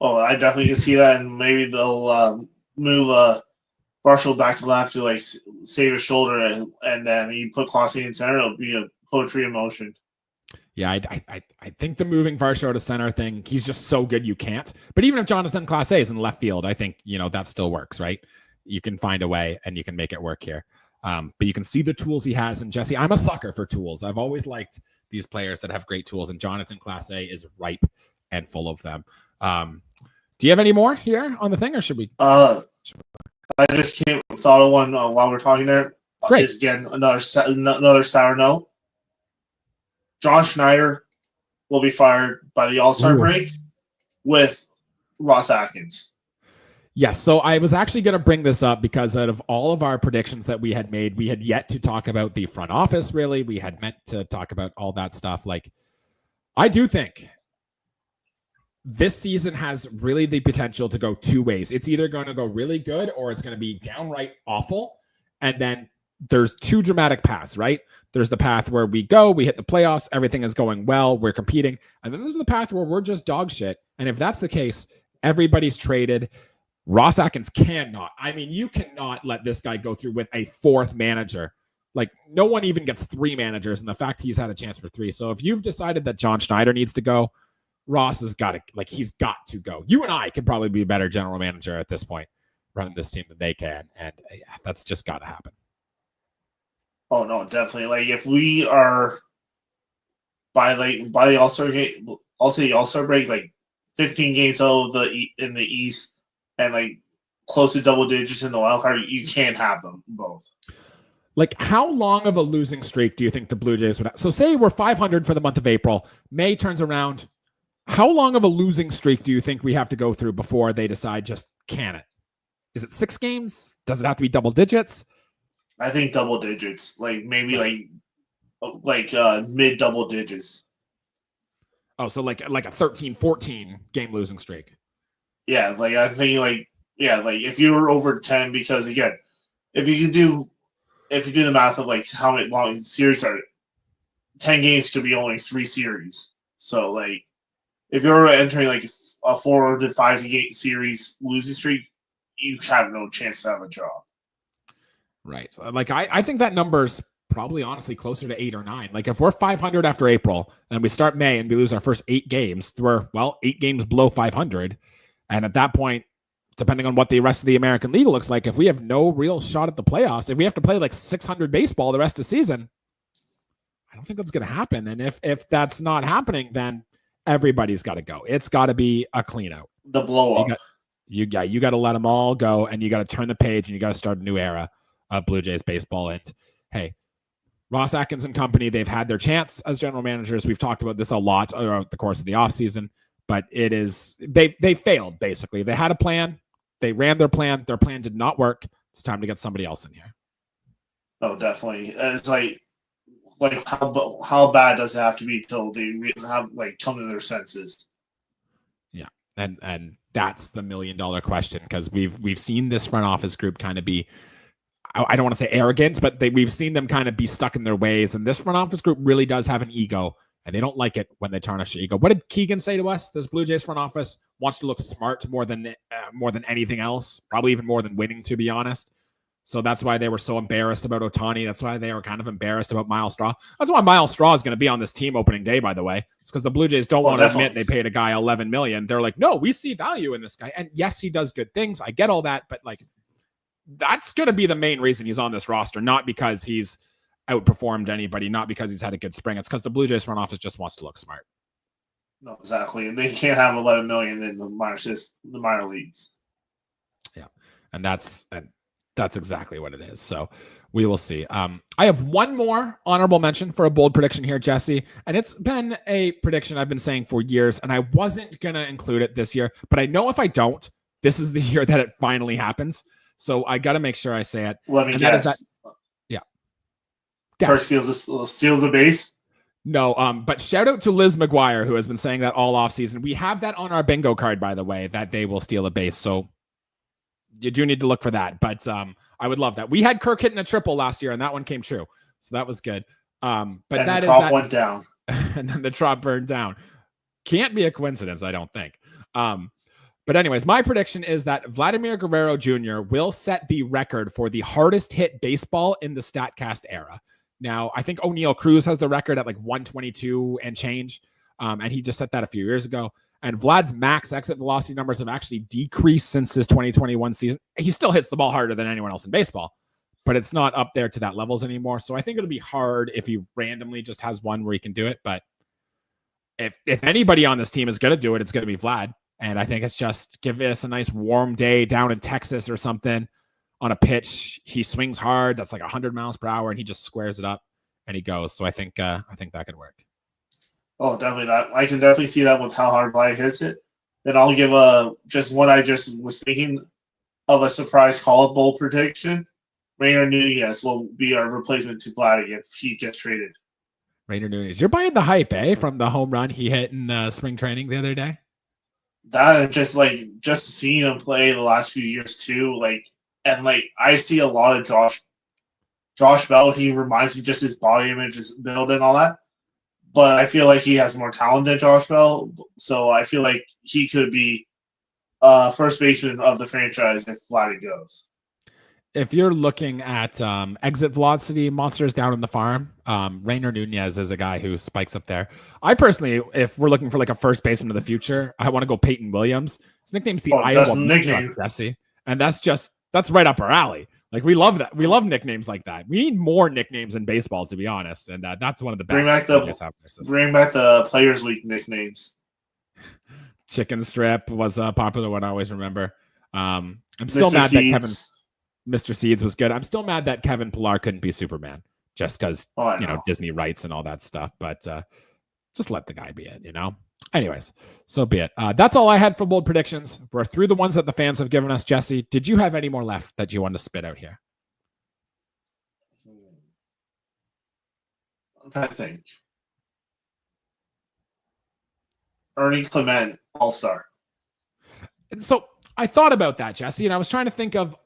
Oh, I definitely can see that. And maybe they'll move Varsho back to left to like save his shoulder, and then you put Clase in center. It'll be a poetry in motion. Yeah, I think the moving Varsho to center thing, he's just so good you can't. But even if Jonathan Clase is in left field, I think, that still works, right? You can find a way and you can make it work here. But you can see the tools he has. And Jesse, I'm a sucker for tools. I've always liked these players that have great tools, and Jonathan Clase is ripe and full of them. Do you have any more here on the thing, or should we? I just thought of one while we're talking there. Great. Again, another sour note. John Schneider will be fired by the All-Star break with Ross Atkins. Yes, so I was actually going to bring this up because out of all of our predictions that we had made, we had yet to talk about the front office, really. We had meant to talk about all that stuff. Like, I do think this season has really the potential to go two ways. It's either going to go really good or it's going to be downright awful. And then there's two dramatic paths, right? There's the path where we hit the playoffs, everything is going well, we're competing. And then there's the path where we're just dog shit. And if that's the case, everybody's traded. Ross Atkins cannot. I mean, you cannot let this guy go through with a fourth manager. Like, no one even gets three managers, and the fact he's had a chance for three. So if you've decided that John Schneider needs to go, Ross has got to, he's got to go. You and I could probably be a better general manager at this point running this team than they can. And that's just got to happen. Oh, no, definitely. Like, if we are by the All-Star game, also the All-Star break, like 15 games out in the East and like close to double digits in the wild card, you can't have them both. Like, how long of a losing streak do you think the Blue Jays would have? So say we're 500 for the month of April. May turns around. How long of a losing streak do you think we have to go through before they decide just can it? Is it 6 games? Does it have to be double digits? I think double digits, like maybe like mid double digits. Oh, so like a 13-14 game losing streak. Yeah, like I'm thinking like if you were over 10, because again, if you do the math of like how many long series are, 10 games could be only 3 series. So like if you're entering like a 4 to 5 game series losing streak, you have no chance to have a job. Right. Like I think that number's probably honestly closer to 8 or 9. Like if we're 500 after April and we start May and we lose our first 8 games, we're 8 games below 500. And at that point, depending on what the rest of the American League looks like, if we have no real shot at the playoffs, if we have to play like 600 baseball the rest of the season, I don't think that's going to happen. And if that's not happening, then everybody's got to go. It's got to be a clean out. The blow up. You got to let them all go, and you got to turn the page, and you got to start a new era of Blue Jays baseball. And hey, Ross Atkins and company, they've had their chance as general managers. We've talked about this a lot throughout the course of the offseason, but they failed, basically. They had a plan. They ran their plan. Their plan did not work. It's time to get somebody else in here. Oh, definitely. It's like how bad does it have to be till they have come to their senses? Yeah. And that's the $1 million question, because we've seen this front office group kind of be, I don't want to say arrogant, but we've seen them kind of be stuck in their ways. And this front office group really does have an ego, and they don't like it when they tarnish their ego. What did Keegan say to us? This Blue Jays front office wants to look smart more than anything else, probably even more than winning, to be honest. So that's why they were so embarrassed about Ohtani. That's why they were kind of embarrassed about Miles Straw. That's why Miles Straw is going to be on this team opening day, by the way. It's because the Blue Jays don't want to admit they paid a guy $11 million. They're like, no, we see value in this guy. And yes, he does good things. I get all that, but like, that's going to be the main reason he's on this roster, not because he's outperformed anybody, not because he's had a good spring. It's because the Blue Jays front office just wants to look smart. No, exactly. They can't have $11 million in the minor leagues. Yeah, and that's exactly what it is. So we will see. I have one more honorable mention for a bold prediction here, Jesse, and it's been a prediction I've been saying for years, and I wasn't going to include it this year, but I know if I don't, this is the year that it finally happens. So I got to make sure I say it. Let me guess. Yeah. Kirk steals the base? No, but shout out to Liz McGuire, who has been saying that all offseason. We have that on our bingo card, by the way, that they will steal a base. So you do need to look for that. But I would love that. We had Kirk hitting a triple last year, and that one came true. So that was good. But and that the top went down. And then the top burned down. Can't be a coincidence, I don't think. But anyways, my prediction is that Vladimir Guerrero Jr. will set the record for the hardest hit baseball in the StatCast era. Now, I think O'Neal Cruz has the record at like 122 and change, and he just set that a few years ago. And Vlad's max exit velocity numbers have actually decreased since his 2021 season. He still hits the ball harder than anyone else in baseball, but it's not up there to that levels anymore. So I think it'll be hard if he randomly just has one where he can do it. But if anybody on this team is going to do it, it's going to be Vlad. And I think it's just give us a nice warm day down in Texas or something on a pitch. He swings hard. That's like 100 miles per hour, and he just squares it up and he goes. So I think that could work. Oh, definitely that. I can definitely see that with how hard Vlad hits it. Then I'll give just what I just was thinking of a surprise call bold prediction. Rainer Nunez will be our replacement to Vlad if he gets traded. Rainer Nunez. You're buying the hype, eh? From the home run he hit in spring training the other day? That and just seeing him play the last few years too, and I see a lot of Josh Bell. He reminds me just his body image, his build, and all that. But I feel like he has more talent than Josh Bell, so I feel like he could be first baseman of the franchise if Vladdy goes. If you're looking at exit velocity monsters down in the farm, Rainer Nunez is a guy who spikes up there. I personally, if we're looking for like a first baseman of the future, I want to go Peyton Williams. His nickname's the Iowa nickname, Jesse, and that's right up our alley. Like we love that. We love nicknames like that. We need more nicknames in baseball, to be honest, and that's one of the best. Bring back the Players Week nicknames. Chicken Strip was a popular one I always remember. I'm still mad that Mr. Seeds was good. I'm still mad that Kevin Pillar couldn't be Superman just because, Disney rights and all that stuff. But just let the guy be it, Anyways, so be it. That's all I had for bold predictions. We're through the ones that the fans have given us. Jesse, did you have any more left that you wanted to spit out here? I think. Ernie Clement, All-Star. And so I thought about that, Jesse, and I was trying to think of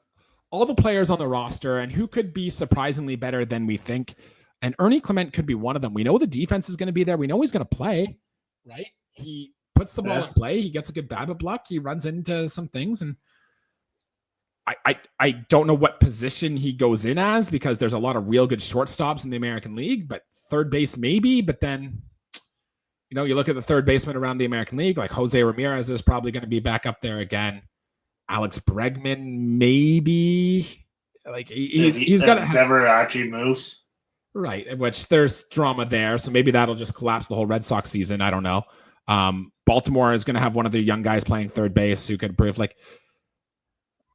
all the players on the roster and who could be surprisingly better than we think. And Ernie Clement could be one of them. We know the defense is going to be there. We know he's going to play, right? He puts the ball in play. He gets a good BABIP luck. He runs into some things. And I don't know what position he goes in as because there's a lot of real good shortstops in the American League, but third base maybe. But then, you look at the third baseman around the American League, like Jose Ramirez is probably going to be back up there again. Alex Bregman, maybe. Like he's got to never actually moves. Right, which there's drama there, so maybe that'll just collapse the whole Red Sox season. I don't know. Baltimore is going to have one of their young guys playing third base who could improve. Like,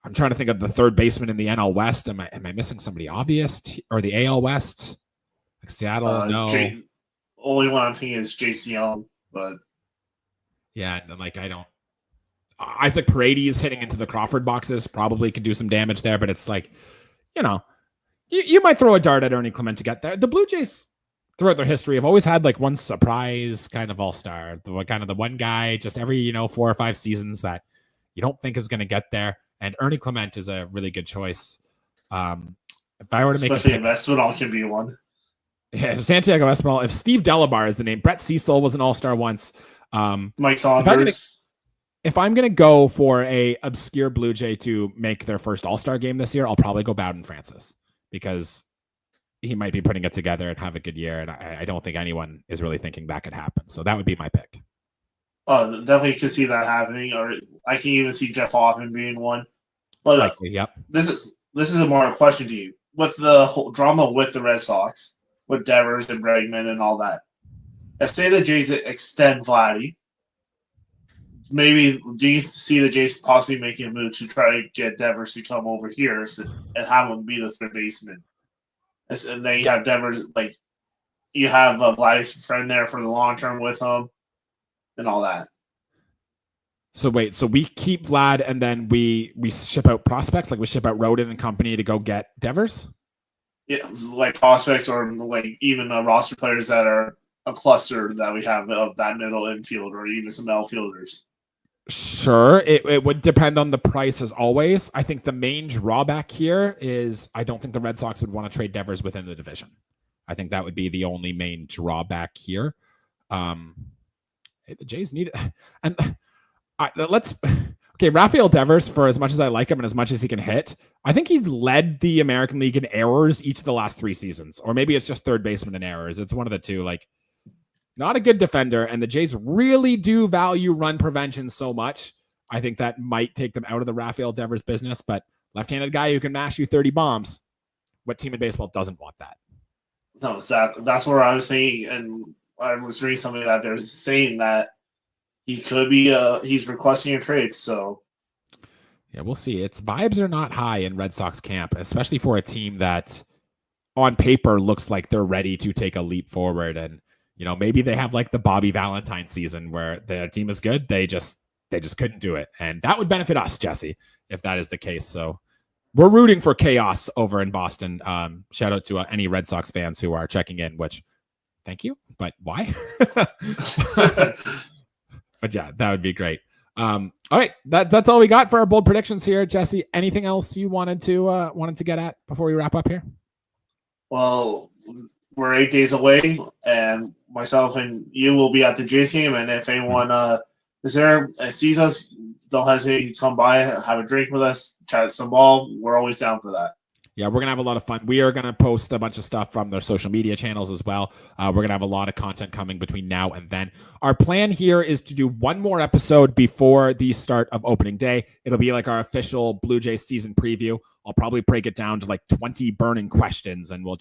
I'm trying to think of the third baseman in the NL West. Am I missing somebody obvious or the AL West? Like Seattle, no. Only one I'm thinking is JC Young, but yeah, and I don't. Isaac Paredes hitting into the Crawford boxes probably could do some damage there, but it's like, you might throw a dart at Ernie Clement to get there. The Blue Jays, throughout their history have always had like one surprise kind of all-star, the one guy just every 4 or 5 seasons that you don't think is going to get there. And Ernie Clement is a really good choice. If I were to especially Espinal can be one. Yeah, Santiago Espinal. If Steve Delabar is the name, Brett Cecil was an all-star once. Mike Saunders. If I'm gonna go for a obscure Blue Jay to make their first all-star game this year, I'll probably go Bowden Francis because he might be putting it together and have a good year. And I don't think anyone is really thinking that could happen. So that would be my pick. Oh, definitely can see that happening. Or I can even see Jeff Hoffman being one. But likely, yep. This is a more question to you. With the whole drama with the Red Sox, with Devers and Bregman and all that. Let's say the Jays extend Vladdy. Maybe do you see the Jays possibly making a move to try to get Devers to come over here and have him be the third baseman? And then you have Devers, like you have Vladdy's friend there for the long term with him and all that. So wait, so we keep Vlad and then we ship out prospects, like we ship out Rodin and company to go get Devers? Yeah, like prospects or like even roster players that are a cluster that we have of that middle infield or even some outfielders. Sure, it would depend on the price as always. I think the main drawback here is I don't think the Red Sox would want to trade Devers within the division. I think that would be the only main drawback here. The Jays need it. And Rafael Devers, for as much as I like him and as much as he can hit, I think he's led the American League in errors each of the last 3 seasons. Or maybe it's just third baseman in errors. It's one of the two. Like, not a good defender, and the Jays really do value run prevention so much. I think that might take them out of the Rafael Devers business, but left-handed guy who can mash you 30 bombs, what team in baseball doesn't want that? No, that's where I was saying, and I was reading something that they're saying that he could be he's requesting a trade, so yeah, we'll see. Its vibes are not high in Red Sox camp, especially for a team that on paper looks like they're ready to take a leap forward. And maybe they have like the Bobby Valentine season where their team is good. They just couldn't do it. And that would benefit us, Jesse, if that is the case. So we're rooting for chaos over in Boston. Shout out to any Red Sox fans who are checking in, which thank you, but why? But yeah, that would be great. All right. That's all we got for our bold predictions here. Jesse, anything else you wanted to get at before we wrap up here? Well, we're 8 days away, and myself and you will be at the Jays game. And if anyone is there and sees us, don't hesitate to come by, have a drink with us, chat some ball. We're always down for that. Yeah, we're going to have a lot of fun. We are going to post a bunch of stuff from their social media channels as well. We're going to have a lot of content coming between now and then. Our plan here is to do one more episode before the start of opening day. It'll be like our official Blue Jays season preview. I'll probably break it down to like 20 burning questions, and we'll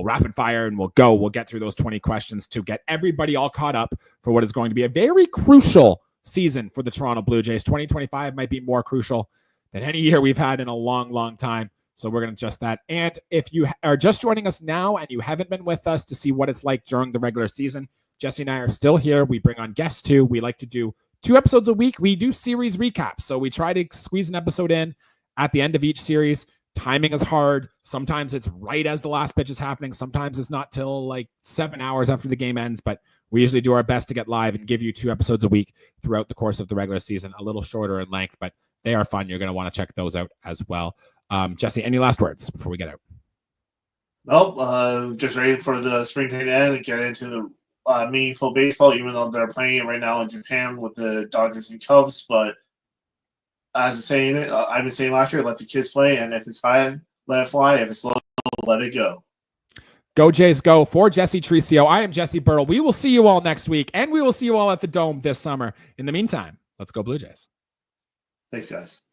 rapid fire and we'll get through those 20 questions to get everybody all caught up for what is going to be a very crucial season for the Toronto Blue Jays. 2025 might be more crucial than any year we've had in a long, long time. So we're going to adjust that. And if you are just joining us now and you haven't been with us to see what it's like during the regular season, Jesse and I are still here. We bring on guests too. We like to do 2 episodes a week. We do series recaps. So we try to squeeze an episode in at the end of each series. Timing is hard. Sometimes it's right as the last pitch is happening. Sometimes it's not till like 7 hours after the game ends, but we usually do our best to get live and give you 2 episodes a week throughout the course of the regular season, a little shorter in length, but they are fun. You're going to want to check those out as well. Jesse, any last words before we get out? Nope. Just ready for the spring training to end and get into the meaningful baseball, even though they're playing it right now in Japan with the Dodgers and Cubs. But as I'm saying it, I've been saying last year, let the kids play, and if it's high, let it fly. If it's low, let it go. Go Jays, go. For Jesse Tricio, I am Jesse Burrell. We will see you all next week, and we will see you all at the Dome this summer. In the meantime, let's go Blue Jays. Thanks, guys.